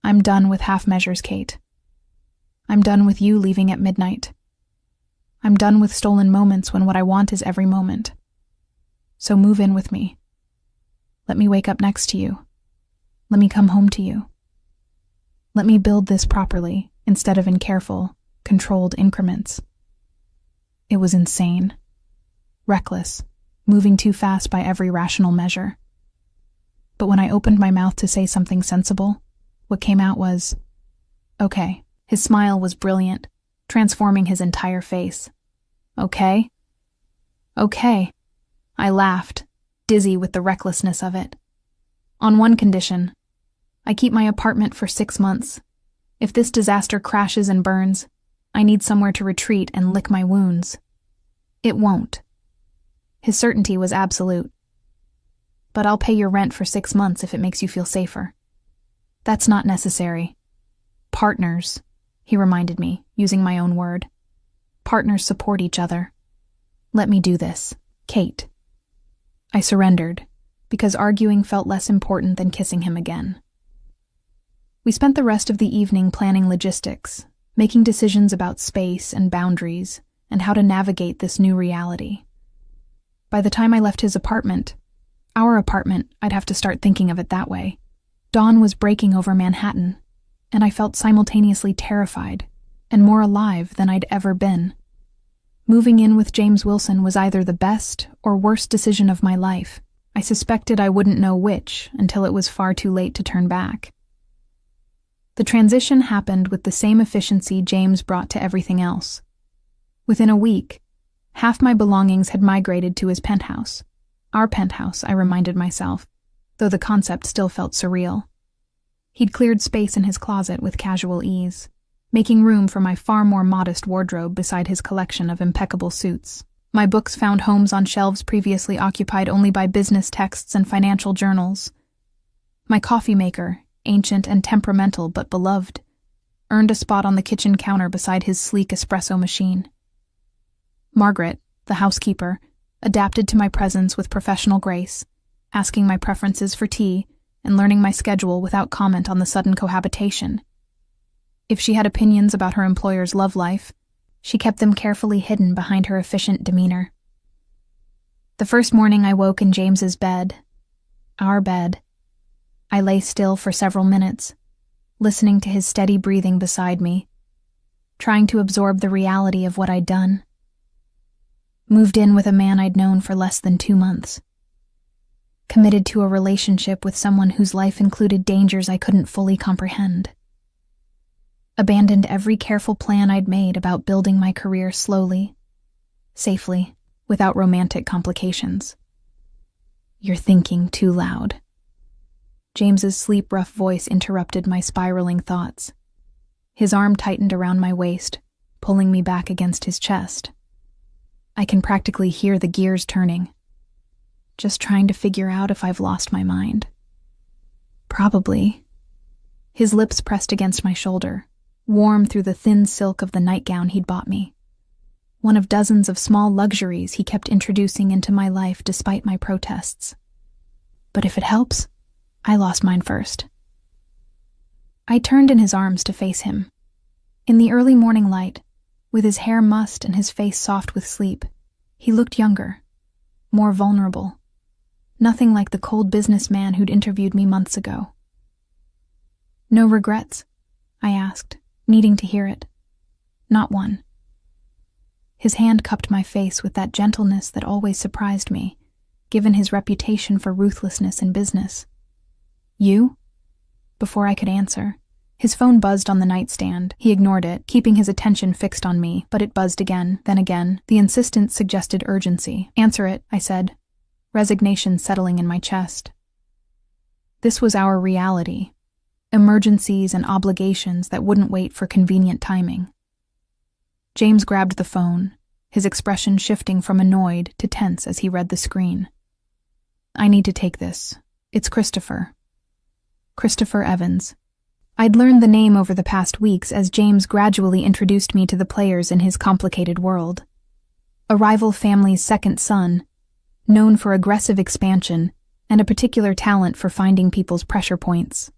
I'm done with half measures, Kate. I'm done with you leaving at midnight. I'm done with stolen moments when what I want is every moment. So move in with me. Let me wake up next to you. Let me come home to you. Let me build this properly instead of in careful, controlled increments. It was insane. Reckless, moving too fast by every rational measure. But when I opened my mouth to say something sensible, what came out was, okay. His smile was brilliant, transforming his entire face. Okay? Okay. I laughed, dizzy with the recklessness of it. On one condition, I keep my apartment for 6 months. If this disaster crashes and burns, I need somewhere to retreat and lick my wounds. It won't. His certainty was absolute. But I'll pay your rent for 6 months if it makes you feel safer. That's not necessary. Partners, he reminded me, using my own word. Partners support each other. Let me do this, Kate. I surrendered, because arguing felt less important than kissing him again. We spent the rest of the evening planning logistics, making decisions about space and boundaries, and how to navigate this new reality. By the time I left his apartment, our apartment, I'd have to start thinking of it that way, dawn was breaking over Manhattan, and I felt simultaneously terrified and more alive than I'd ever been. Moving in with James Wilson was either the best or worst decision of my life. I suspected I wouldn't know which until it was far too late to turn back. The transition happened with the same efficiency James brought to everything else. Within a week, half my belongings had migrated to his penthouse. Our penthouse, I reminded myself, though the concept still felt surreal. He'd cleared space in his closet with casual ease, making room for my far more modest wardrobe beside his collection of impeccable suits. My books found homes on shelves previously occupied only by business texts and financial journals. My coffee maker, ancient and temperamental but beloved, earned a spot on the kitchen counter beside his sleek espresso machine. Margaret, the housekeeper, adapted to my presence with professional grace, asking my preferences for tea and learning my schedule without comment on the sudden cohabitation. If she had opinions about her employer's love life, she kept them carefully hidden behind her efficient demeanor. The first morning I woke in James's bed, our bed. I lay still for several minutes, listening to his steady breathing beside me, trying to absorb the reality of what I'd done. Moved in with a man I'd known for less than 2 months. Committed to a relationship with someone whose life included dangers I couldn't fully comprehend. Abandoned every careful plan I'd made about building my career slowly, safely, without romantic complications. You're thinking too loud. James's sleep-rough voice interrupted my spiraling thoughts. His arm tightened around my waist, pulling me back against his chest. I can practically hear the gears turning. Just trying to figure out if I've lost my mind. Probably. His lips pressed against my shoulder, warm through the thin silk of the nightgown he'd bought me. One of dozens of small luxuries he kept introducing into my life despite my protests. But if it helps, I lost mine first. I turned in his arms to face him. In the early morning light, with his hair mussed and his face soft with sleep, he looked younger, more vulnerable. Nothing like the cold businessman who'd interviewed me months ago. No regrets? I asked, needing to hear it. Not one. His hand cupped my face with that gentleness that always surprised me, given his reputation for ruthlessness in business. You? Before I could answer, his phone buzzed on the nightstand. He ignored it, keeping his attention fixed on me, but it buzzed again, then again. The insistence suggested urgency. Answer it, I said, resignation settling in my chest. This was our reality. Emergencies and obligations that wouldn't wait for convenient timing. James grabbed the phone, his expression shifting from annoyed to tense as he read the screen. I need to take this. It's Christopher. Christopher Evans. I'd learned the name over the past weeks as James gradually introduced me to the players in his complicated world. A rival family's second son, known for aggressive expansion and a particular talent for finding people's pressure points.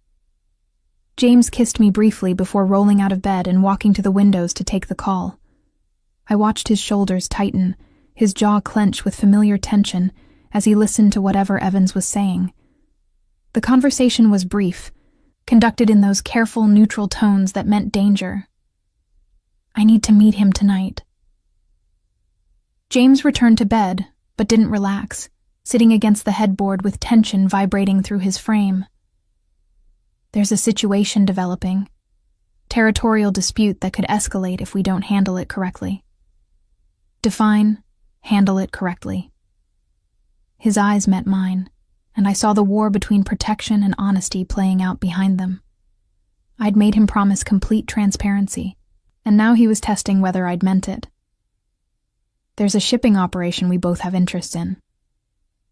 James kissed me briefly before rolling out of bed and walking to the windows to take the call. I watched his shoulders tighten, his jaw clench with familiar tension as he listened to whatever Evans was saying. The conversation was brief, conducted in those careful, neutral tones that meant danger. I need to meet him tonight. James returned to bed, but didn't relax, sitting against the headboard with tension vibrating through his frame. There's a situation developing. Territorial dispute that could escalate if we don't handle it correctly. Define, handle it correctly. His eyes met mine, and I saw the war between protection and honesty playing out behind them. I'd made him promise complete transparency, and now he was testing whether I'd meant it. There's a shipping operation we both have interests in.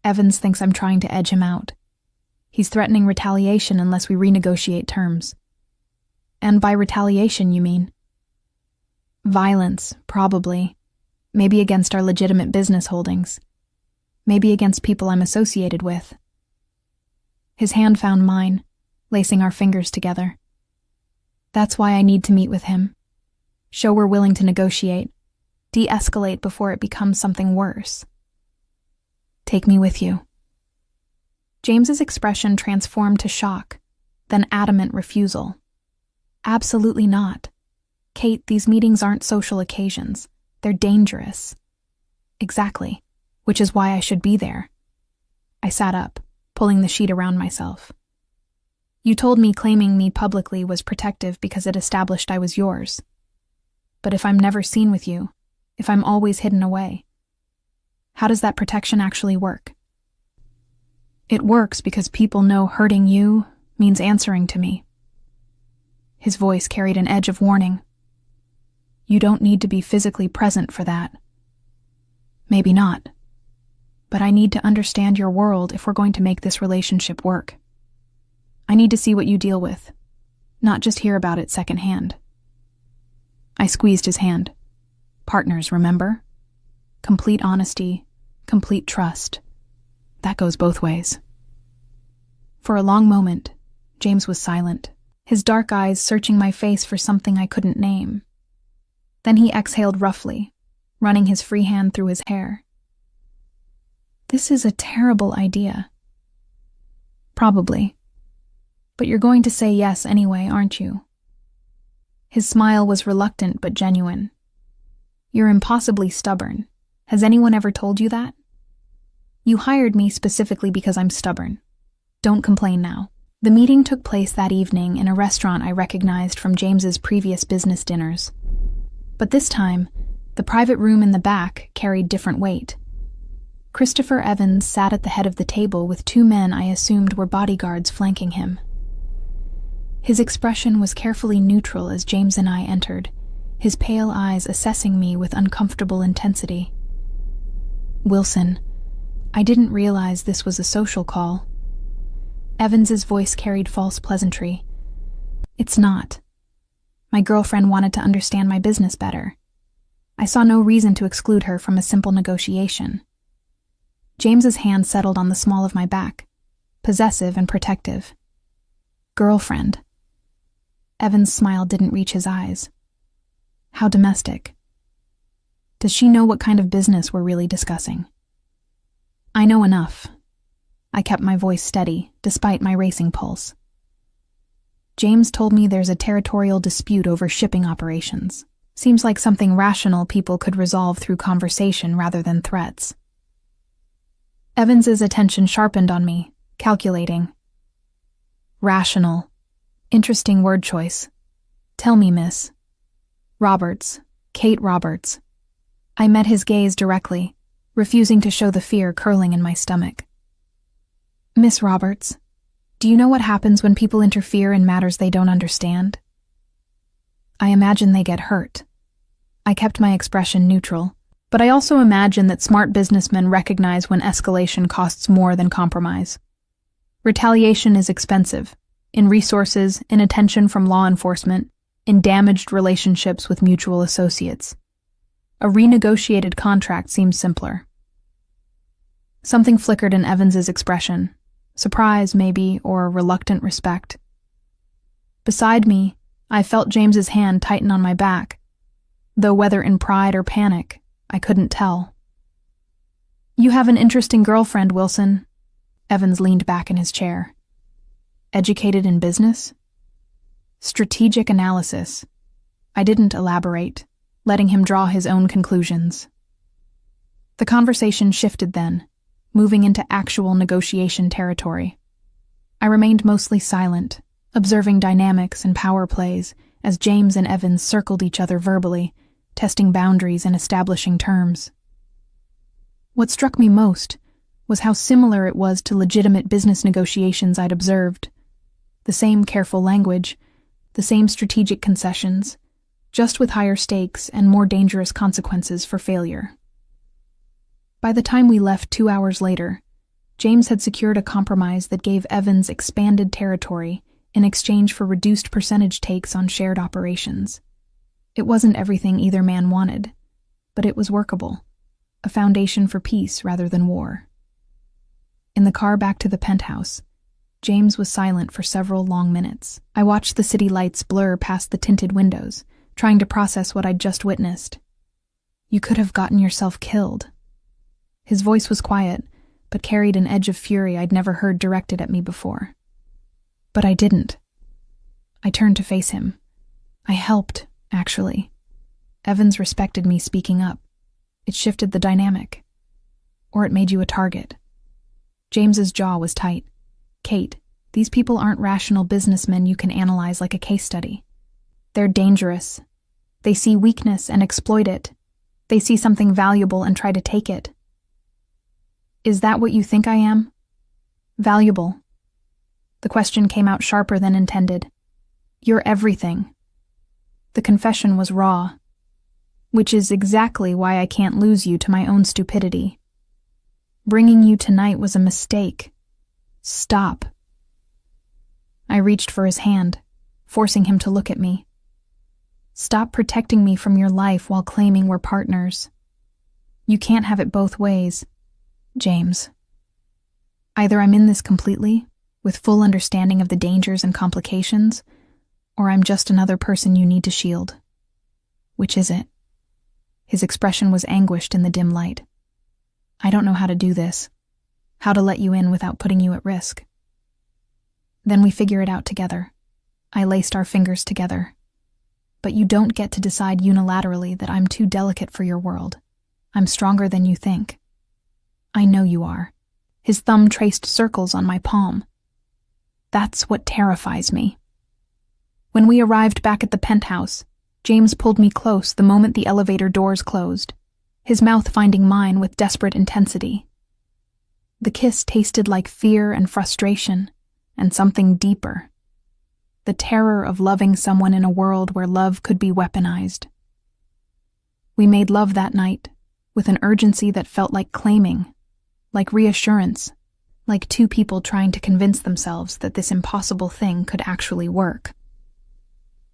Evans thinks I'm trying to edge him out. He's threatening retaliation unless we renegotiate terms. And by retaliation, you mean? Violence, probably. Maybe against our legitimate business holdings. Maybe against people I'm associated with. His hand found mine, lacing our fingers together. That's why I need to meet with him. Show we're willing to negotiate. De-escalate before it becomes something worse. Take me with you. James's expression transformed to shock, then adamant refusal. Absolutely not. Kate, these meetings aren't social occasions. They're dangerous. Exactly, which is why I should be there. I sat up, pulling the sheet around myself. You told me claiming me publicly was protective because it established I was yours. But if I'm never seen with you, if I'm always hidden away, how does that protection actually work? It works because people know hurting you means answering to me. His voice carried an edge of warning. You don't need to be physically present for that. Maybe not. But I need to understand your world if we're going to make this relationship work. I need to see what you deal with, not just hear about it secondhand. I squeezed his hand. Partners, remember? Complete honesty, complete trust. That goes both ways. For a long moment, James was silent, his dark eyes searching my face for something I couldn't name. Then he exhaled roughly, running his free hand through his hair. "This is a terrible idea." "Probably. But you're going to say yes anyway, aren't you?" His smile was reluctant but genuine. "You're impossibly stubborn. Has anyone ever told you that? You hired me specifically because I'm stubborn. Don't complain now." The meeting took place that evening in a restaurant I recognized from James's previous business dinners. But this time, the private room in the back carried different weight. Christopher Evans sat at the head of the table with two men I assumed were bodyguards flanking him. His expression was carefully neutral as James and I entered, his pale eyes assessing me with uncomfortable intensity. "Wilson, I didn't realize this was a social call." Evans's voice carried false pleasantry. "It's not. My girlfriend wanted to understand my business better. I saw no reason to exclude her from a simple negotiation." James's hand settled on the small of my back, possessive and protective. "Girlfriend." Evan's smile didn't reach his eyes. "How domestic. Does she know what kind of business we're really discussing?" "I know enough." I kept my voice steady, despite my racing pulse. "James told me there's a territorial dispute over shipping operations. Seems like something rational people could resolve through conversation rather than threats." Evans's attention sharpened on me, calculating. "Rational. Interesting word choice. Tell me, Miss." "Roberts. Kate Roberts." I met his gaze directly, refusing to show the fear curling in my stomach. "Miss Roberts, do you know what happens when people interfere in matters they don't understand?" "I imagine they get hurt." I kept my expression neutral, but I also imagine that smart businessmen recognize when escalation costs more than compromise. Retaliation is expensive, in resources, in attention from law enforcement, in damaged relationships with mutual associates. A renegotiated contract seems simpler. Something flickered in Evans's expression. Surprise, maybe, or reluctant respect. Beside me, I felt James's hand tighten on my back, though whether in pride or panic, I couldn't tell. "You have an interesting girlfriend, Wilson." Evans leaned back in his chair. "Educated in business?" "Strategic analysis." I didn't elaborate, letting him draw his own conclusions. The conversation shifted then, moving into actual negotiation territory. I remained mostly silent, observing dynamics and power plays as James and Evans circled each other verbally, testing boundaries and establishing terms. What struck me most was how similar it was to legitimate business negotiations I'd observed. The same careful language, the same strategic concessions, just with higher stakes and more dangerous consequences for failure. By the time we left 2 hours later, James had secured a compromise that gave Evans expanded territory in exchange for reduced percentage takes on shared operations. It wasn't everything either man wanted, but it was workable, a foundation for peace rather than war. In the car back to the penthouse, James was silent for several long minutes. I watched the city lights blur past the tinted windows, trying to process what I'd just witnessed. "You could have gotten yourself killed." His voice was quiet, but carried an edge of fury I'd never heard directed at me before. But I didn't. I turned to face him. I helped, actually. Evans respected me speaking up. It shifted the dynamic. Or it made you a target. James's jaw was tight. "Kate, these people aren't rational businessmen you can analyze like a case study. They're dangerous. They see weakness and exploit it. They see something valuable and try to take it." "Is that what you think I am?" "Valuable." The question came out sharper than intended. "You're everything." The confession was raw. "Which is exactly why I can't lose you to my own stupidity. Bringing you tonight was a mistake. Stop." I reached for his hand, forcing him to look at me. "Stop protecting me from your life while claiming we're partners. You can't have it both ways, James. Either I'm in this completely, with full understanding of the dangers and complications, or I'm just another person you need to shield. Which is it? His expression was anguished in the dim light. I don't know how to do this, how to let you in without putting you at risk. Then we figure it out together. I laced our fingers together. But you don't get to decide unilaterally that I'm too delicate for your world. I'm stronger than you think. I know you are. His thumb traced circles on my palm. That's what terrifies me. When we arrived back at the penthouse, James pulled me close the moment the elevator doors closed, his mouth finding mine with desperate intensity. The kiss tasted like fear and frustration, and something deeper. The terror of loving someone in a world where love could be weaponized. We made love that night, with an urgency that felt like claiming, like reassurance, like two people trying to convince themselves that this impossible thing could actually work.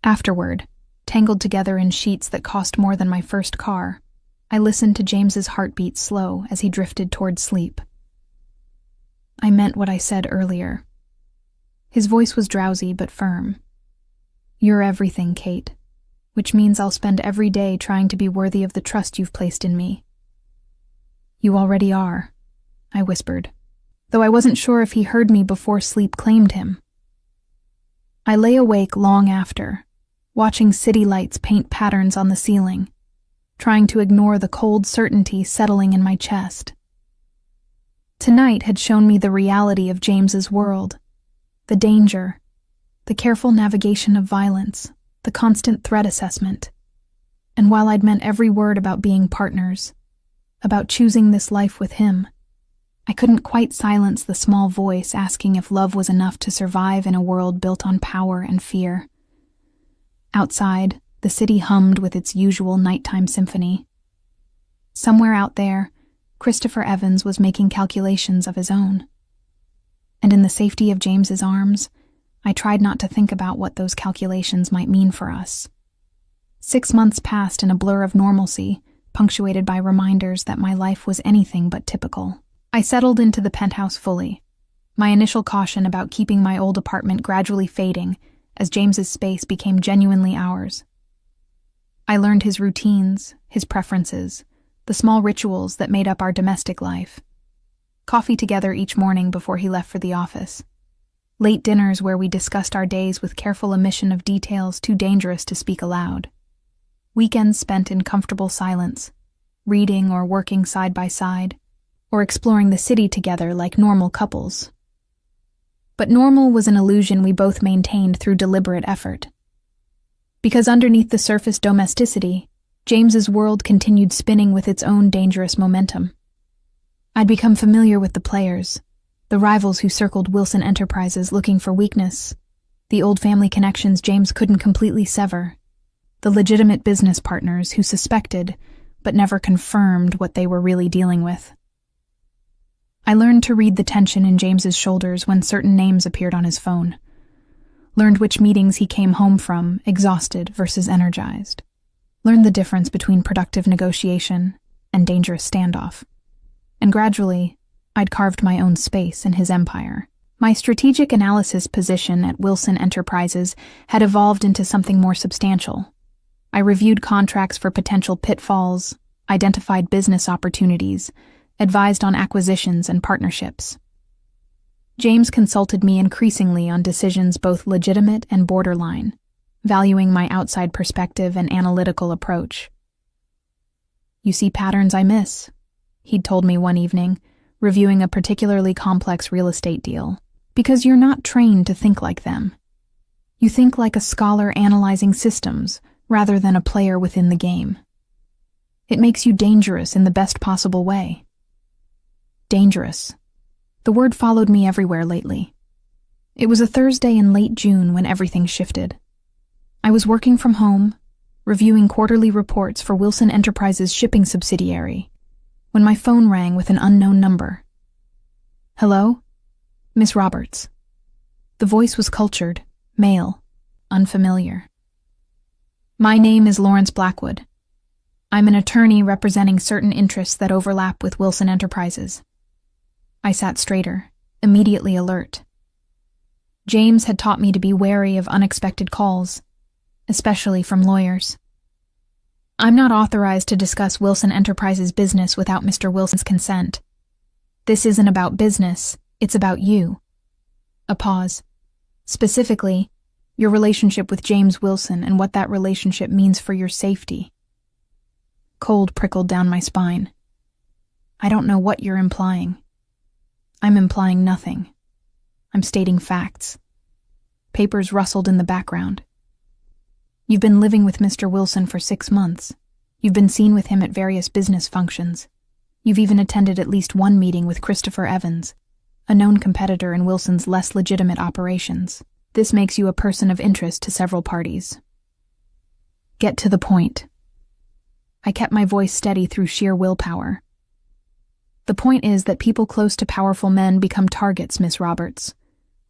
Afterward, tangled together in sheets that cost more than my first car, I listened to James's heartbeat slow as he drifted toward sleep. I meant what I said earlier. His voice was drowsy but firm. You're everything, Kate, which means I'll spend every day trying to be worthy of the trust you've placed in me. You already are, I whispered, though I wasn't sure if he heard me before sleep claimed him. I lay awake long after, watching city lights paint patterns on the ceiling, trying to ignore the cold certainty settling in my chest. Tonight had shown me the reality of James's world. The danger, the careful navigation of violence, the constant threat assessment. And while I'd meant every word about being partners, about choosing this life with him, I couldn't quite silence the small voice asking if love was enough to survive in a world built on power and fear. Outside, the city hummed with its usual nighttime symphony. Somewhere out there, Christopher Evans was making calculations of his own. And in the safety of James's arms, I tried not to think about what those calculations might mean for us. 6 months passed in a blur of normalcy, punctuated by reminders that my life was anything but typical. I settled into the penthouse fully, my initial caution about keeping my old apartment gradually fading as James's space became genuinely ours. I learned his routines, his preferences, the small rituals that made up our domestic life. Coffee together each morning before he left for the office. Late dinners where we discussed our days with careful omission of details too dangerous to speak aloud. Weekends spent in comfortable silence, reading or working side by side, or exploring the city together like normal couples. But normal was an illusion we both maintained through deliberate effort. Because underneath the surface domesticity, James's world continued spinning with its own dangerous momentum. I'd become familiar with the players, the rivals who circled Wilson Enterprises looking for weakness, the old family connections James couldn't completely sever, the legitimate business partners who suspected, but never confirmed what they were really dealing with. I learned to read the tension in James's shoulders when certain names appeared on his phone, learned which meetings he came home from, exhausted versus energized, learned the difference between productive negotiation and dangerous standoff. And gradually, I'd carved my own space in his empire. My strategic analysis position at Wilson Enterprises had evolved into something more substantial. I reviewed contracts for potential pitfalls, identified business opportunities, advised on acquisitions and partnerships. James consulted me increasingly on decisions both legitimate and borderline, valuing my outside perspective and analytical approach. "You see patterns I miss," he'd told me one evening, reviewing a particularly complex real estate deal, "because you're not trained to think like them. You think like a scholar analyzing systems rather than a player within the game. It makes you dangerous in the best possible way." Dangerous. The word followed me everywhere lately. It was a Thursday in late June when everything shifted. I was working from home, reviewing quarterly reports for Wilson Enterprises' shipping subsidiary, when my phone rang with an unknown number. "Hello? Miss Roberts." The voice was cultured, male, unfamiliar. "My name is Lawrence Blackwood. I'm an attorney representing certain interests that overlap with Wilson Enterprises." I sat straighter, immediately alert. James had taught me to be wary of unexpected calls, especially from lawyers. I'm not authorized to discuss Wilson Enterprises business without Mr. Wilson's consent. This isn't about business, it's about you. A pause. Specifically, your relationship with James Wilson and what that relationship means for your safety. Cold prickled down my spine. I don't know what you're implying. I'm implying nothing. I'm stating facts. Papers rustled in the background. You've been living with Mr. Wilson for 6 months. You've been seen with him at various business functions. You've even attended at least one meeting with Christopher Evans, a known competitor in Wilson's less legitimate operations. This makes you a person of interest to several parties. Get to the point. I kept my voice steady through sheer willpower. The point is that people close to powerful men become targets, Miss Roberts.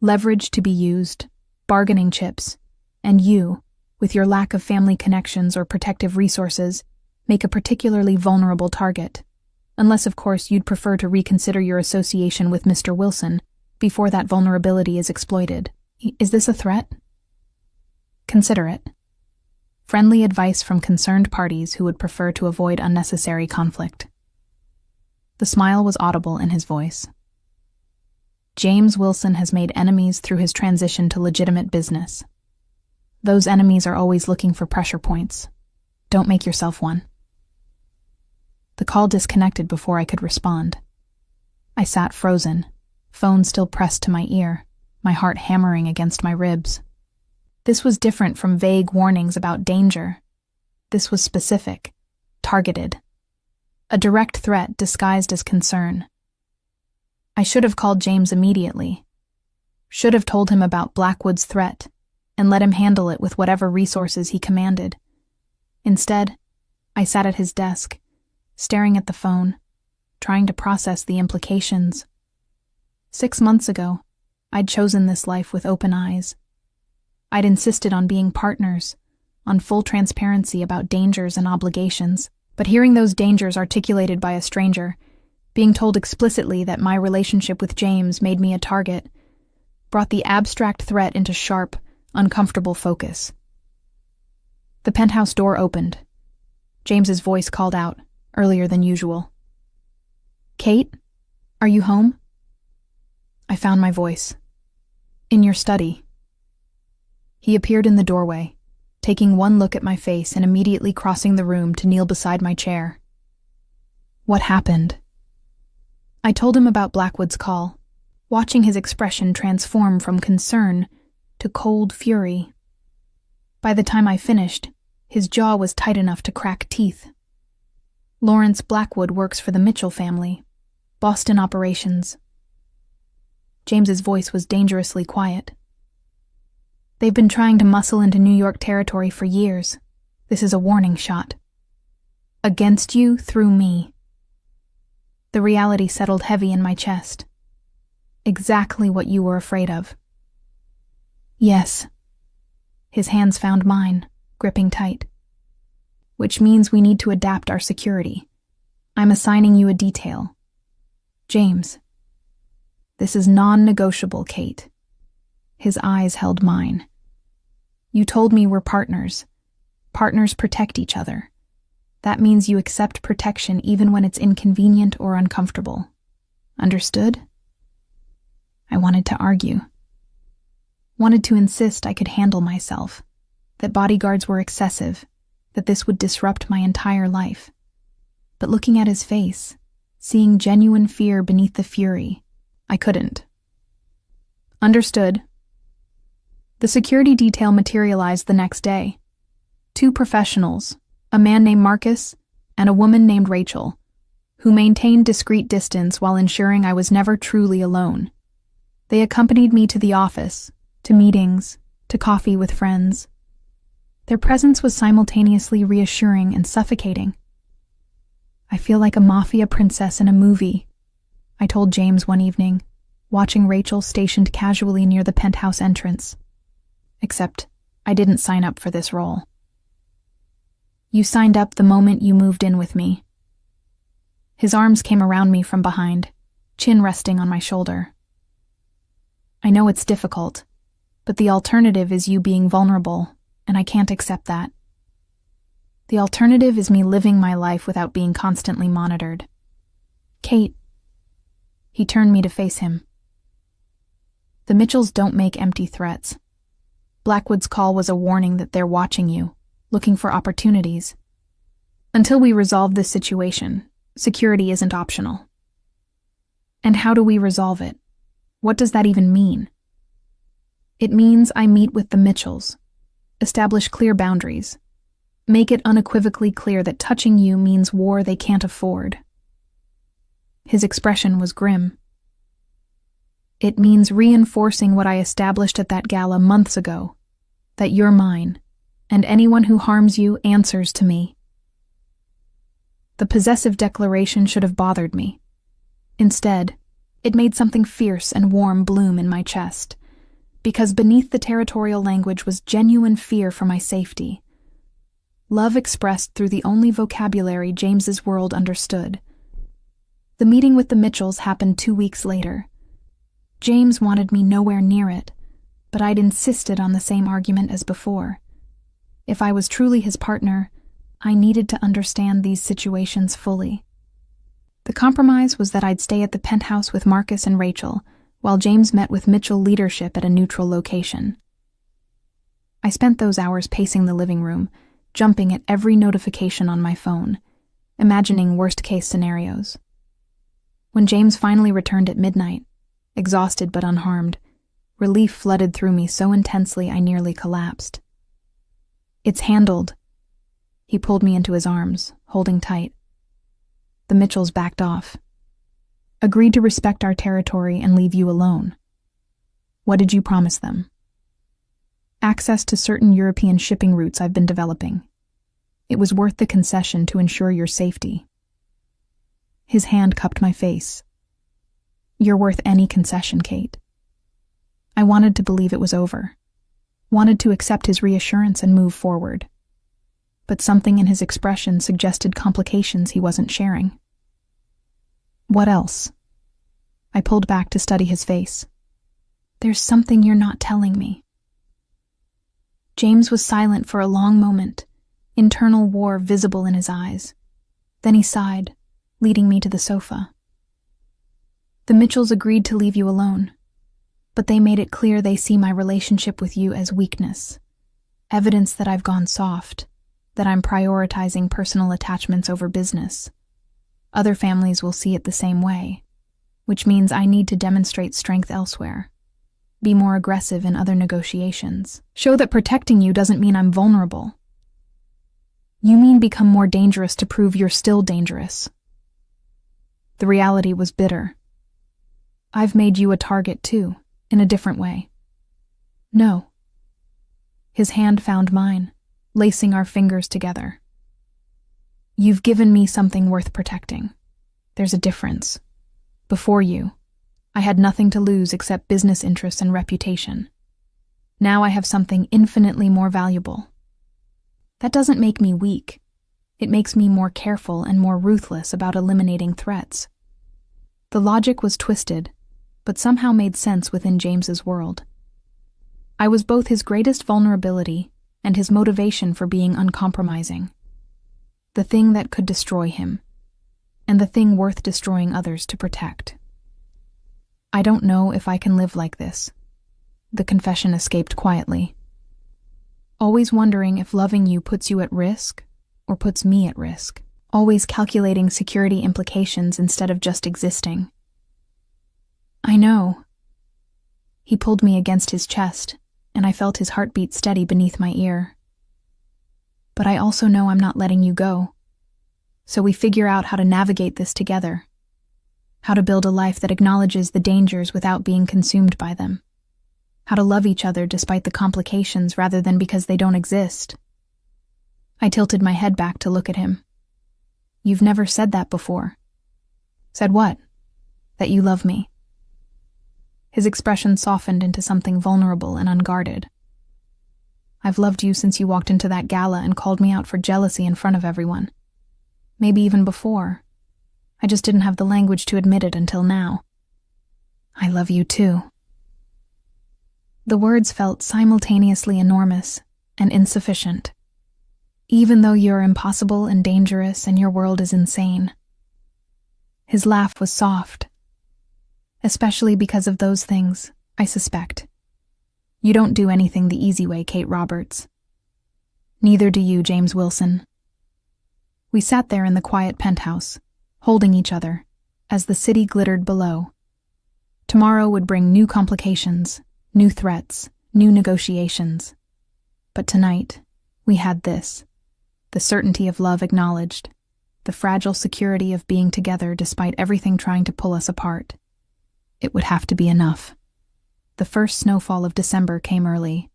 Leverage to be used, bargaining chips, and you, with your lack of family connections or protective resources, make a particularly vulnerable target. Unless, of course, you'd prefer to reconsider your association with Mr. Wilson before that vulnerability is exploited. Is this a threat? Consider it. Friendly advice from concerned parties who would prefer to avoid unnecessary conflict. The smile was audible in his voice. James Wilson has made enemies through his transition to legitimate business. Those enemies are always looking for pressure points. Don't make yourself one. The call disconnected before I could respond. I sat frozen, phone still pressed to my ear, my heart hammering against my ribs. This was different from vague warnings about danger. This was specific, targeted. A direct threat disguised as concern. I should have called James immediately. Should have told him about Blackwood's threat and let him handle it with whatever resources he commanded. Instead, I sat at his desk, staring at the phone, trying to process the implications. 6 months ago, I'd chosen this life with open eyes. I'd insisted on being partners, on full transparency about dangers and obligations, but hearing those dangers articulated by a stranger, being told explicitly that my relationship with James made me a target, brought the abstract threat into sharp, uncomfortable focus. The penthouse door opened. James's voice called out, earlier than usual. "Kate, are you home?" I found my voice. "In your study." He appeared in the doorway, taking one look at my face and immediately crossing the room to kneel beside my chair. What happened? I told him about Blackwood's call, watching his expression transform from concern to cold fury. By the time I finished, his jaw was tight enough to crack teeth. Lawrence Blackwood works for the Mitchell family, Boston operations. James's voice was dangerously quiet. They've been trying to muscle into New York territory for years. This is a warning shot. Against you through me. The reality settled heavy in my chest. Exactly what you were afraid of. Yes. His hands found mine, gripping tight. Which means we need to adapt our security. I'm assigning you a detail. James. This is non-negotiable, Kate. His eyes held mine. You told me we're partners. Partners protect each other. That means you accept protection even when it's inconvenient or uncomfortable. Understood? I wanted to argue. Wanted to insist I could handle myself, that bodyguards were excessive, that this would disrupt my entire life. But looking at his face, seeing genuine fear beneath the fury, I couldn't. Understood. The security detail materialized the next day. 2 professionals, a man named Marcus and a woman named Rachel, who maintained discreet distance while ensuring I was never truly alone. They accompanied me to the office, to meetings, to coffee with friends. Their presence was simultaneously reassuring and suffocating. I feel like a Mafia princess in a movie, I told James one evening, watching Rachel stationed casually near the penthouse entrance. Except, I didn't sign up for this role. You signed up the moment you moved in with me. His arms came around me from behind, chin resting on my shoulder. I know it's difficult, But the alternative is you being vulnerable, and I can't accept that. The alternative is me living my life without being constantly monitored. Kate. He turned me to face him. The Mitchells don't make empty threats. Blackwood's call was a warning that they're watching you, looking for opportunities. Until we resolve this situation, security isn't optional. And how do we resolve it? What does that even mean? It means I meet with the Mitchells, establish clear boundaries, make it unequivocally clear that touching you means war they can't afford. His expression was grim. It means reinforcing what I established at that gala months ago, that you're mine, and anyone who harms you answers to me. The possessive declaration should have bothered me. Instead, it made something fierce and warm bloom in my chest, because beneath the territorial language was genuine fear for my safety. Love expressed through the only vocabulary James's world understood. The meeting with the Mitchells happened 2 weeks later. James wanted me nowhere near it, but I'd insisted on the same argument as before. If I was truly his partner, I needed to understand these situations fully. The compromise was that I'd stay at the penthouse with Marcus and Rachel, while James met with Mitchell leadership at a neutral location. I spent those hours pacing the living room, jumping at every notification on my phone, imagining worst-case scenarios. When James finally returned at midnight, exhausted but unharmed, relief flooded through me so intensely I nearly collapsed. "It's handled." He pulled me into his arms, holding tight. The Mitchells backed off. "Agreed to respect our territory and leave you alone." "What did you promise them?" "Access to certain European shipping routes I've been developing. It was worth the concession to ensure your safety." His hand cupped my face. "You're worth any concession, Kate." I wanted to believe it was over, wanted to accept his reassurance and move forward. But something in his expression suggested complications he wasn't sharing. "What else?" I pulled back to study his face. "There's something you're not telling me." James was silent for a long moment, internal war visible in his eyes. Then he sighed, leading me to the sofa. "The Mitchells agreed to leave you alone, but they made it clear they see my relationship with you as weakness, evidence that I've gone soft, that I'm prioritizing personal attachments over business. Other families will see it the same way, which means I need to demonstrate strength elsewhere, be more aggressive in other negotiations, show that protecting you doesn't mean I'm vulnerable. You mean become more dangerous to prove you're still dangerous." The reality was bitter. "I've made you a target too, in a different way." "No." His hand found mine, lacing our fingers together. "You've given me something worth protecting. There's a difference. Before you, I had nothing to lose except business interests and reputation. Now I have something infinitely more valuable. That doesn't make me weak. It makes me more careful and more ruthless about eliminating threats." The logic was twisted, but somehow made sense within James's world. I was both his greatest vulnerability and his motivation for being uncompromising. The thing that could destroy him, and the thing worth destroying others to protect. "I don't know if I can live like this." The confession escaped quietly. "Always wondering if loving you puts you at risk, or puts me at risk. Always calculating security implications instead of just existing." "I know." He pulled me against his chest, and I felt his heartbeat steady beneath my ear. "But I also know I'm not letting you go. So we figure out how to navigate this together. How to build a life that acknowledges the dangers without being consumed by them. How to love each other despite the complications rather than because they don't exist." I tilted my head back to look at him. "You've never said that before." "Said what?" "That you love me." His expression softened into something vulnerable and unguarded. "I've loved you since you walked into that gala and called me out for jealousy in front of everyone. Maybe even before. I just didn't have the language to admit it until now. I love you too." The words felt simultaneously enormous and insufficient. Even though you're impossible and dangerous and your world is insane. His laugh was soft. Especially because of those things, I suspect. You don't do anything the easy way, Kate Roberts. Neither do you, James Wilson. We sat there in the quiet penthouse, holding each other, as the city glittered below. Tomorrow would bring new complications, new threats, new negotiations. But tonight, we had this, the certainty of love acknowledged, the fragile security of being together despite everything trying to pull us apart. It would have to be enough. The first snowfall of December came early,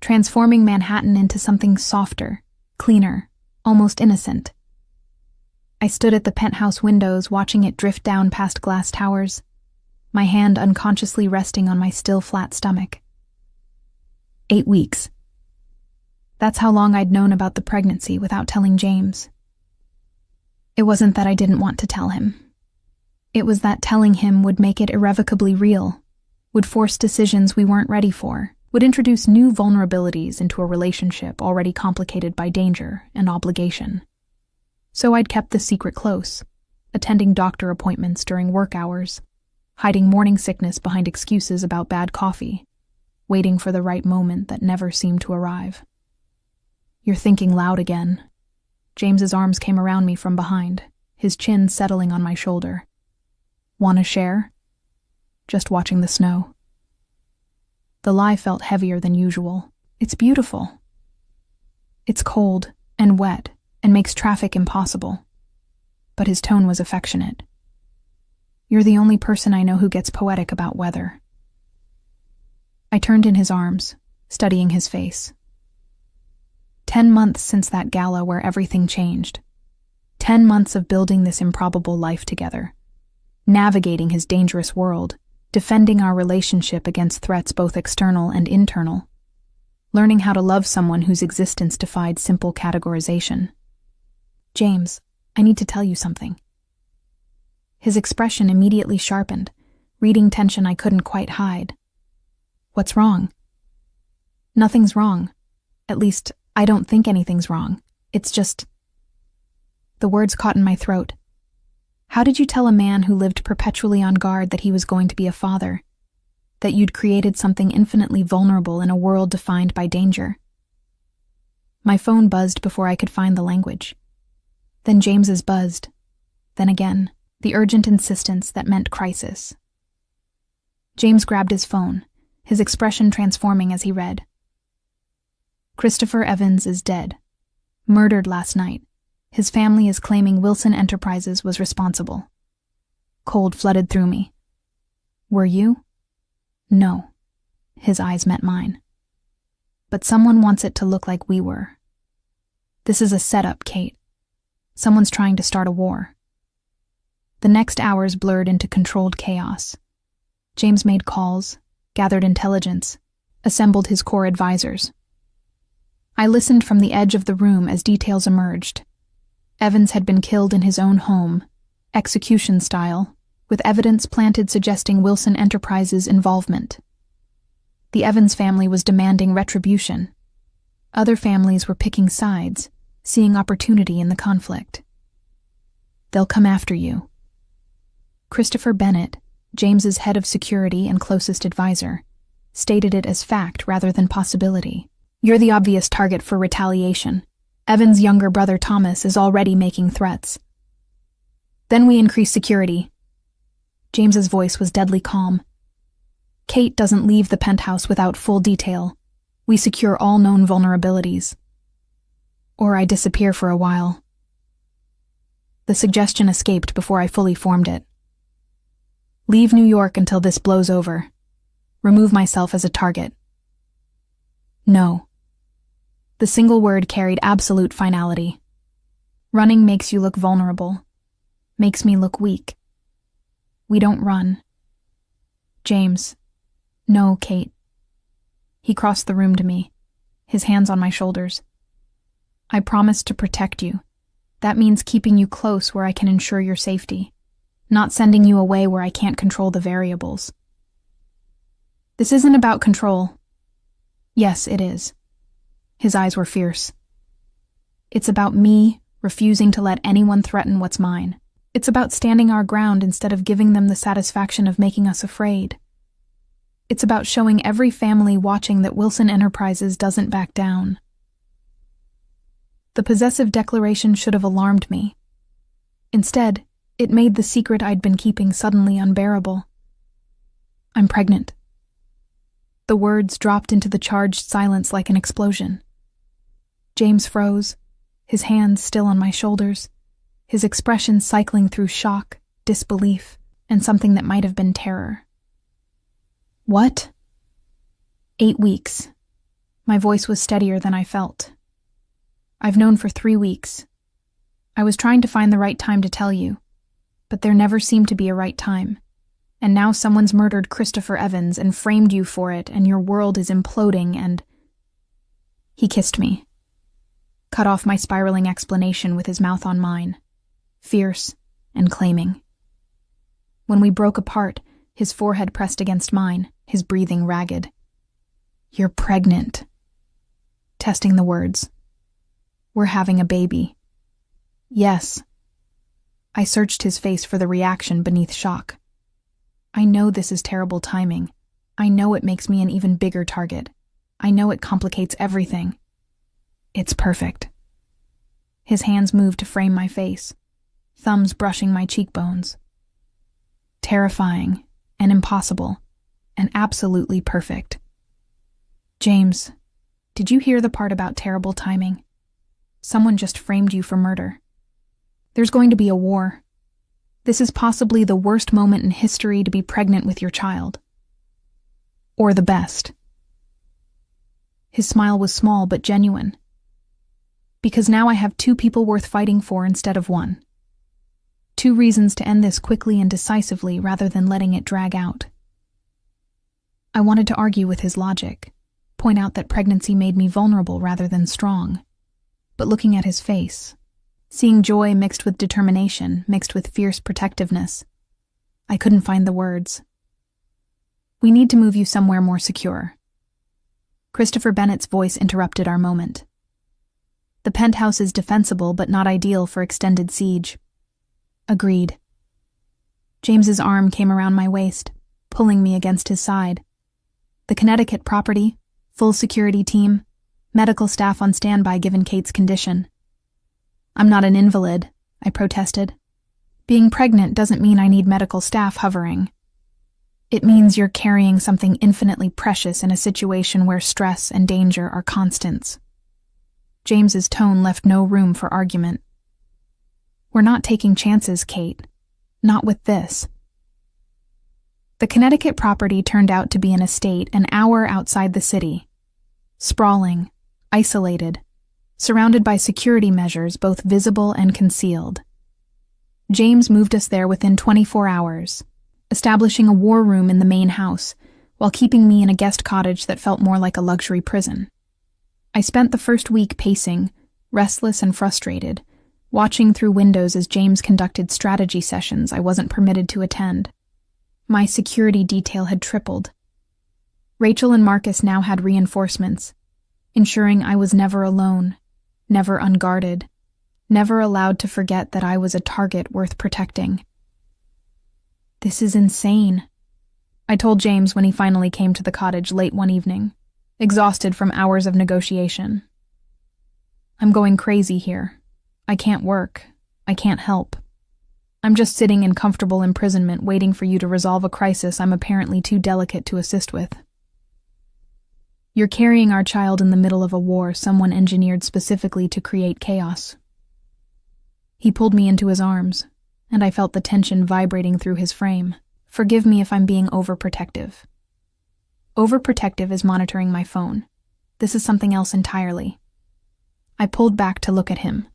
transforming Manhattan into something softer, cleaner, almost innocent. I stood at the penthouse windows watching it drift down past glass towers, my hand unconsciously resting on my still flat stomach. 8 weeks. That's how long I'd known about the pregnancy without telling James. It wasn't that I didn't want to tell him. It was that telling him would make it irrevocably real, would force decisions we weren't ready for, would introduce new vulnerabilities into a relationship already complicated by danger and obligation. So I'd kept the secret close, attending doctor appointments during work hours, hiding morning sickness behind excuses about bad coffee, waiting for the right moment that never seemed to arrive. You're thinking loud again. James's arms came around me from behind, his chin settling on my shoulder. Want to share? Just watching the snow. The lie felt heavier than usual. It's beautiful. It's cold and wet and makes traffic impossible. But his tone was affectionate. You're the only person I know who gets poetic about weather. I turned in his arms, studying his face. 10 months since that gala where everything changed. 10 months of building this improbable life together. Navigating his dangerous world, defending our relationship against threats both external and internal. Learning how to love someone whose existence defied simple categorization. James, I need to tell you something. His expression immediately sharpened, reading tension I couldn't quite hide. What's wrong? Nothing's wrong. At least, I don't think anything's wrong. It's just... The words caught in my throat. How did you tell a man who lived perpetually on guard that he was going to be a father? That you'd created something infinitely vulnerable in a world defined by danger? My phone buzzed before I could find the language. Then James's buzzed. Then again, the urgent insistence that meant crisis. James grabbed his phone, his expression transforming as he read. Christopher Evans is dead. Murdered last night. His family is claiming Wilson Enterprises was responsible. Cold flooded through me. Were you? No. His eyes met mine. But someone wants it to look like we were. This is a setup, Kate. Someone's trying to start a war. The next hours blurred into controlled chaos. James made calls, gathered intelligence, assembled his core advisors. I listened from the edge of the room as details emerged. Evans had been killed in his own home, execution style, with evidence planted suggesting Wilson Enterprises' involvement. The Evans family was demanding retribution. Other families were picking sides, seeing opportunity in the conflict. They'll come after you. Christopher Bennett, James's head of security and closest advisor, stated it as fact rather than possibility. You're the obvious target for retaliation. Evan's younger brother Thomas is already making threats. Then we increase security. James's voice was deadly calm. Kate doesn't leave the penthouse without full detail. We secure all known vulnerabilities. Or I disappear for a while. The suggestion escaped before I fully formed it. Leave New York until this blows over. Remove myself as a target. No. The single word carried absolute finality. Running makes you look vulnerable. Makes me look weak. We don't run. James. No, Kate. He crossed the room to me, his hands on my shoulders. I promise to protect you. That means keeping you close where I can ensure your safety, not sending you away where I can't control the variables. This isn't about control. Yes, it is. His eyes were fierce. It's about me refusing to let anyone threaten what's mine. It's about standing our ground instead of giving them the satisfaction of making us afraid. It's about showing every family watching that Wilson Enterprises doesn't back down. The possessive declaration should have alarmed me. Instead, it made the secret I'd been keeping suddenly unbearable. I'm pregnant. The words dropped into the charged silence like an explosion. James froze, his hands still on my shoulders, his expression cycling through shock, disbelief, and something that might have been terror. What? 8 weeks. My voice was steadier than I felt. I've known for 3 weeks. I was trying to find the right time to tell you, but there never seemed to be a right time. And now someone's murdered Christopher Evans and framed you for it, and your world is imploding, and... He kissed me. Cut off my spiraling explanation with his mouth on mine, fierce and claiming. When we broke apart, his forehead pressed against mine, his breathing ragged. You're pregnant. Testing the words. We're having a baby. Yes. I searched his face for the reaction beneath shock. I know this is terrible timing. I know it makes me an even bigger target. I know it complicates everything. It's perfect. His hands moved to frame my face, thumbs brushing my cheekbones. Terrifying and impossible and absolutely perfect. James, did you hear the part about terrible timing? Someone just framed you for murder. There's going to be a war. This is possibly the worst moment in history to be pregnant with your child. Or the best. His smile was small but genuine. Because now I have 2 people worth fighting for instead of 1. 2 reasons to end this quickly and decisively rather than letting it drag out. I wanted to argue with his logic, point out that pregnancy made me vulnerable rather than strong. But looking at his face, seeing joy mixed with determination, mixed with fierce protectiveness, I couldn't find the words. We need to move you somewhere more secure. Christopher Bennett's voice interrupted our moment. The penthouse is defensible but not ideal for extended siege. Agreed. James's arm came around my waist, pulling me against his side. The Connecticut property, full security team, medical staff on standby given Kate's condition. I'm not an invalid, I protested. Being pregnant doesn't mean I need medical staff hovering. It means you're carrying something infinitely precious in a situation where stress and danger are constants. James's tone left no room for argument. We're not taking chances, Kate. Not with this. The Connecticut property turned out to be an estate an hour outside the city. Sprawling, isolated, surrounded by security measures both visible and concealed. James moved us there within 24 hours, establishing a war room in the main house, while keeping me in a guest cottage that felt more like a luxury prison. I spent the first week pacing, restless and frustrated, watching through windows as James conducted strategy sessions I wasn't permitted to attend. My security detail had tripled. Rachel and Marcus now had reinforcements, ensuring I was never alone, never unguarded, never allowed to forget that I was a target worth protecting. This is insane, I told James when he finally came to the cottage late one evening, exhausted from hours of negotiation. I'm going crazy here. I can't work. I can't help. I'm just sitting in comfortable imprisonment waiting for you to resolve a crisis I'm apparently too delicate to assist with. You're carrying our child in the middle of a war someone engineered specifically to create chaos. He pulled me into his arms, and I felt the tension vibrating through his frame. Forgive me if I'm being overprotective. Overprotective is monitoring my phone. This is something else entirely. I pulled back to look at him.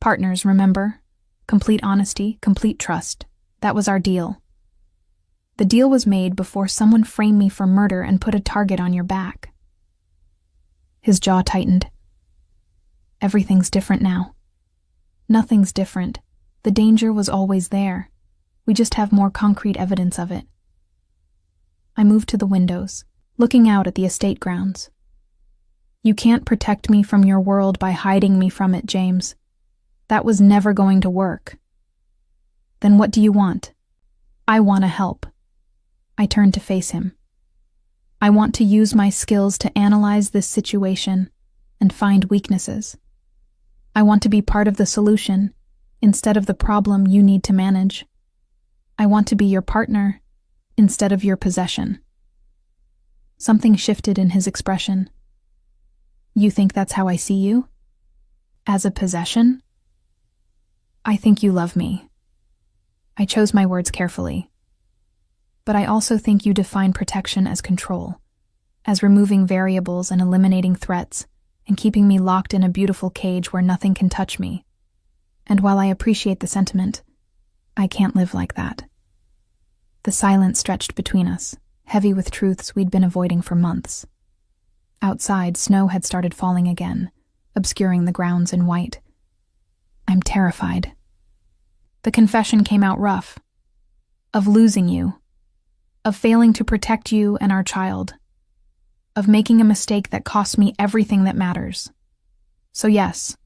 Partners, remember? Complete honesty, complete trust. That was our deal. The deal was made before someone framed me for murder and put a target on your back. His jaw tightened. Everything's different now. Nothing's different. The danger was always there. We just have more concrete evidence of it. I moved to the windows, looking out at the estate grounds. You can't protect me from your world by hiding me from it, James. That was never going to work. Then what do you want? I want to help. I turned to face him. I want to use my skills to analyze this situation and find weaknesses. I want to be part of the solution instead of the problem you need to manage. I want to be your partner instead of your possession. Something shifted in his expression. You think that's how I see you? As a possession? I think you love me. I chose my words carefully. But I also think you define protection as control, as removing variables and eliminating threats, and keeping me locked in a beautiful cage where nothing can touch me. And while I appreciate the sentiment, I can't live like that. The silence stretched between us, heavy with truths we'd been avoiding for months. Outside, snow had started falling again, obscuring the grounds in white. I'm terrified. The confession came out rough. Of losing you. Of failing to protect you and our child. Of making a mistake that cost me everything that matters. So yes,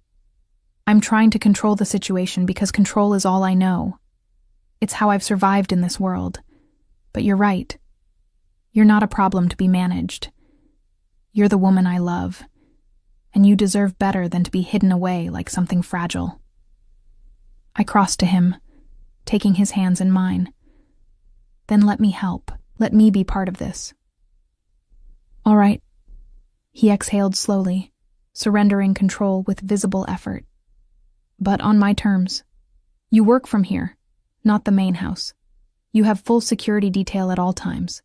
I'm trying to control the situation because control is all I know. It's how I've survived in this world. But you're right. You're not a problem to be managed. You're the woman I love, and you deserve better than to be hidden away like something fragile. I crossed to him, taking his hands in mine. Then let me help. Let me be part of this. All right. He exhaled slowly, surrendering control with visible effort. But on my terms. You work from here, not the main house. You have full security detail at all times.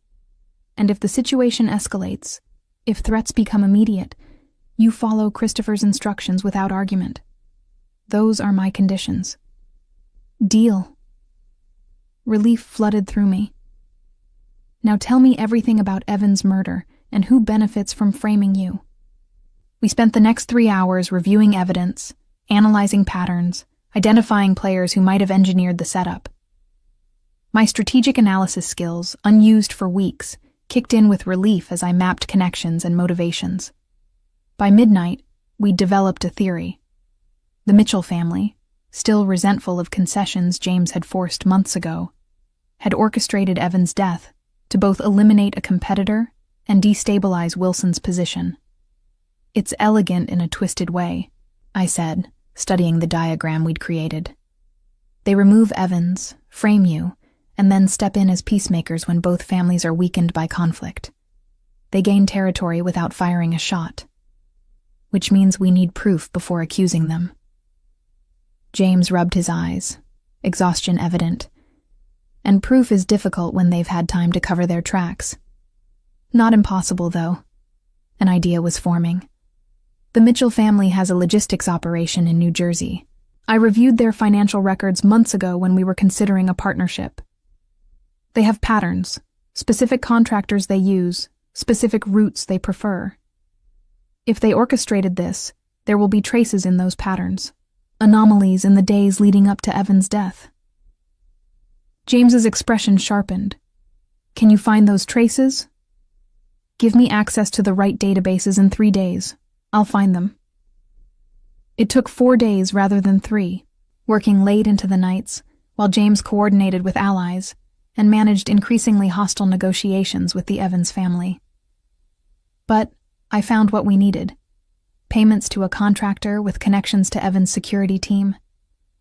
And if the situation escalates, if threats become immediate, you follow Christopher's instructions without argument. Those are my conditions. Deal. Relief flooded through me. Now tell me everything about Evan's murder and who benefits from framing you. We spent the next 3 hours reviewing evidence, analyzing patterns, identifying players who might have engineered the setup. My strategic analysis skills, unused for weeks, kicked in with relief as I mapped connections and motivations. By midnight, we'd developed a theory. The Mitchell family, still resentful of concessions James had forced months ago, had orchestrated Evan's death to both eliminate a competitor and destabilize Wilson's position. It's elegant in a twisted way, I said, studying the diagram we'd created. They remove Evans, frame you, and then step in as peacemakers when both families are weakened by conflict. They gain territory without firing a shot, which means we need proof before accusing them. James rubbed his eyes, exhaustion evident, and proof is difficult when they've had time to cover their tracks. Not impossible, though. An idea was forming. The Mitchell family has a logistics operation in New Jersey. I reviewed their financial records months ago when we were considering a partnership. They have patterns, specific contractors they use, specific routes they prefer. If they orchestrated this, there will be traces in those patterns, anomalies in the days leading up to Evan's death. James's expression sharpened. Can you find those traces? Give me access to the right databases in 3 days. I'll find them. It took 4 days rather than 3, working late into the nights, while James coordinated with allies and managed increasingly hostile negotiations with the Evans family. But I found what we needed. Payments to a contractor with connections to Evans' security team,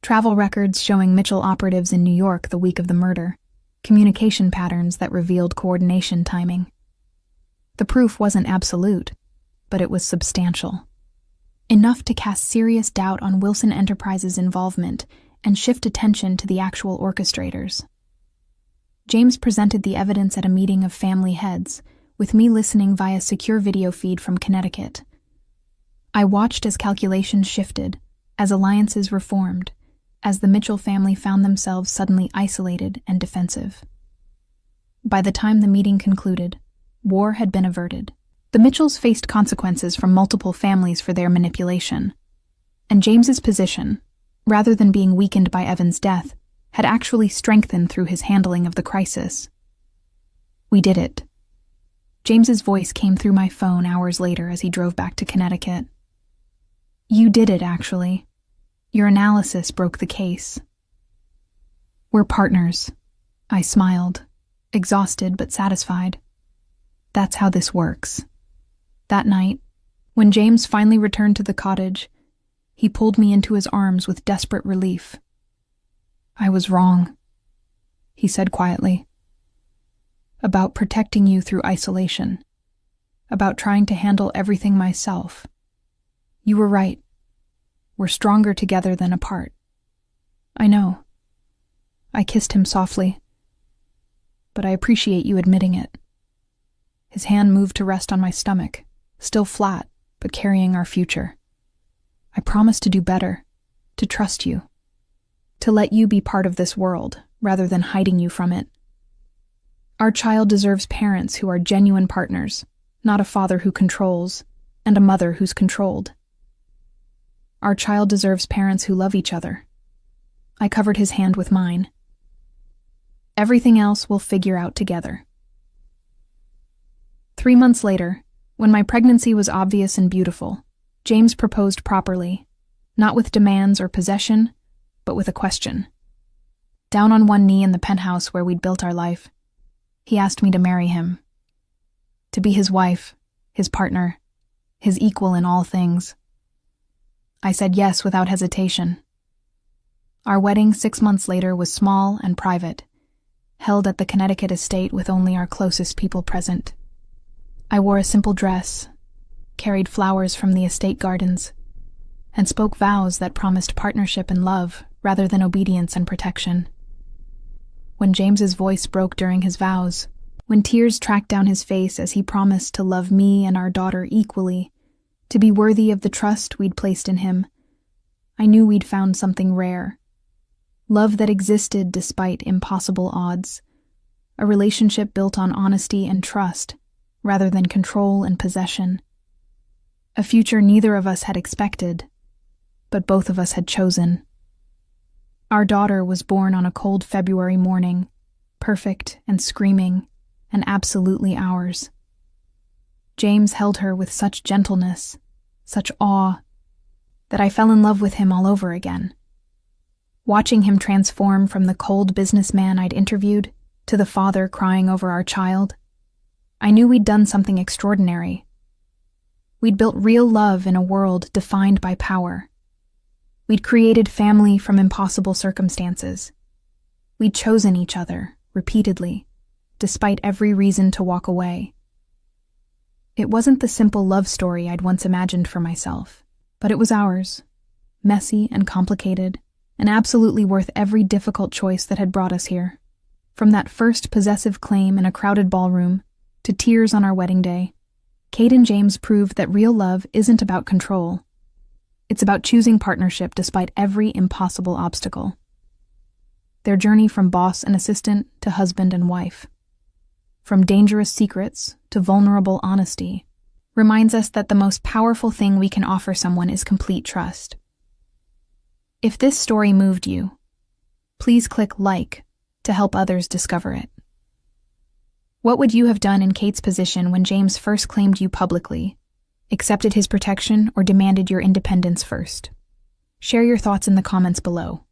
travel records showing Mitchell operatives in New York the week of the murder, communication patterns that revealed coordination timing. The proof wasn't absolute, but it was substantial. Enough to cast serious doubt on Wilson Enterprises' involvement and shift attention to the actual orchestrators. James presented the evidence at a meeting of family heads, with me listening via secure video feed from Connecticut. I watched as calculations shifted, as alliances reformed, as the Mitchell family found themselves suddenly isolated and defensive. By the time the meeting concluded, war had been averted. The Mitchells faced consequences from multiple families for their manipulation, and James's position, rather than being weakened by Evan's death, had actually strengthened through his handling of the crisis. We did it, James's voice came through my phone hours later as he drove back to Connecticut. You did it, actually. Your analysis broke the case. We're partners. I smiled, exhausted but satisfied. That's how this works. That night, when James finally returned to the cottage, he pulled me into his arms with desperate relief. I was wrong, he said quietly. About protecting you through isolation. About trying to handle everything myself. You were right. We're stronger together than apart. I know. I kissed him softly. But I appreciate you admitting it. His hand moved to rest on my stomach, still flat, but carrying our future. I promise to do better, to trust you, to let you be part of this world, rather than hiding you from it. Our child deserves parents who are genuine partners, not a father who controls, and a mother who's controlled. Our child deserves parents who love each other. I covered his hand with mine. Everything else we'll figure out together. 3 months later, when my pregnancy was obvious and beautiful, James proposed properly, not with demands or possession, but with a question. Down on one knee in the penthouse where we'd built our life, he asked me to marry him. To be his wife, his partner, his equal in all things. I said yes without hesitation. Our wedding 6 months later was small and private, held at the Connecticut estate with only our closest people present. I wore a simple dress, carried flowers from the estate gardens, and spoke vows that promised partnership and love rather than obedience and protection. When James's voice broke during his vows, when tears tracked down his face as he promised to love me and our daughter equally, to be worthy of the trust we'd placed in him, I knew we'd found something rare. Love that existed despite impossible odds. A relationship built on honesty and trust, rather than control and possession. A future neither of us had expected, but both of us had chosen. Our daughter was born on a cold February morning, perfect and screaming, and absolutely ours. James held her with such gentleness, such awe, that I fell in love with him all over again. Watching him transform from the cold businessman I'd interviewed to the father crying over our child, I knew we'd done something extraordinary. We'd built real love in a world defined by power. We'd created family from impossible circumstances. We'd chosen each other, repeatedly, despite every reason to walk away. It wasn't the simple love story I'd once imagined for myself, but it was ours, messy and complicated, and absolutely worth every difficult choice that had brought us here. From that first possessive claim in a crowded ballroom to tears on our wedding day, Kate and James proved that real love isn't about control. It's about choosing partnership despite every impossible obstacle. Their journey from boss and assistant to husband and wife, from dangerous secrets to vulnerable honesty, reminds us that the most powerful thing we can offer someone is complete trust. If this story moved you, please click like to help others discover it. What would you have done in Kate's position when James first claimed you publicly, accepted his protection, or demanded your independence first? Share your thoughts in the comments below.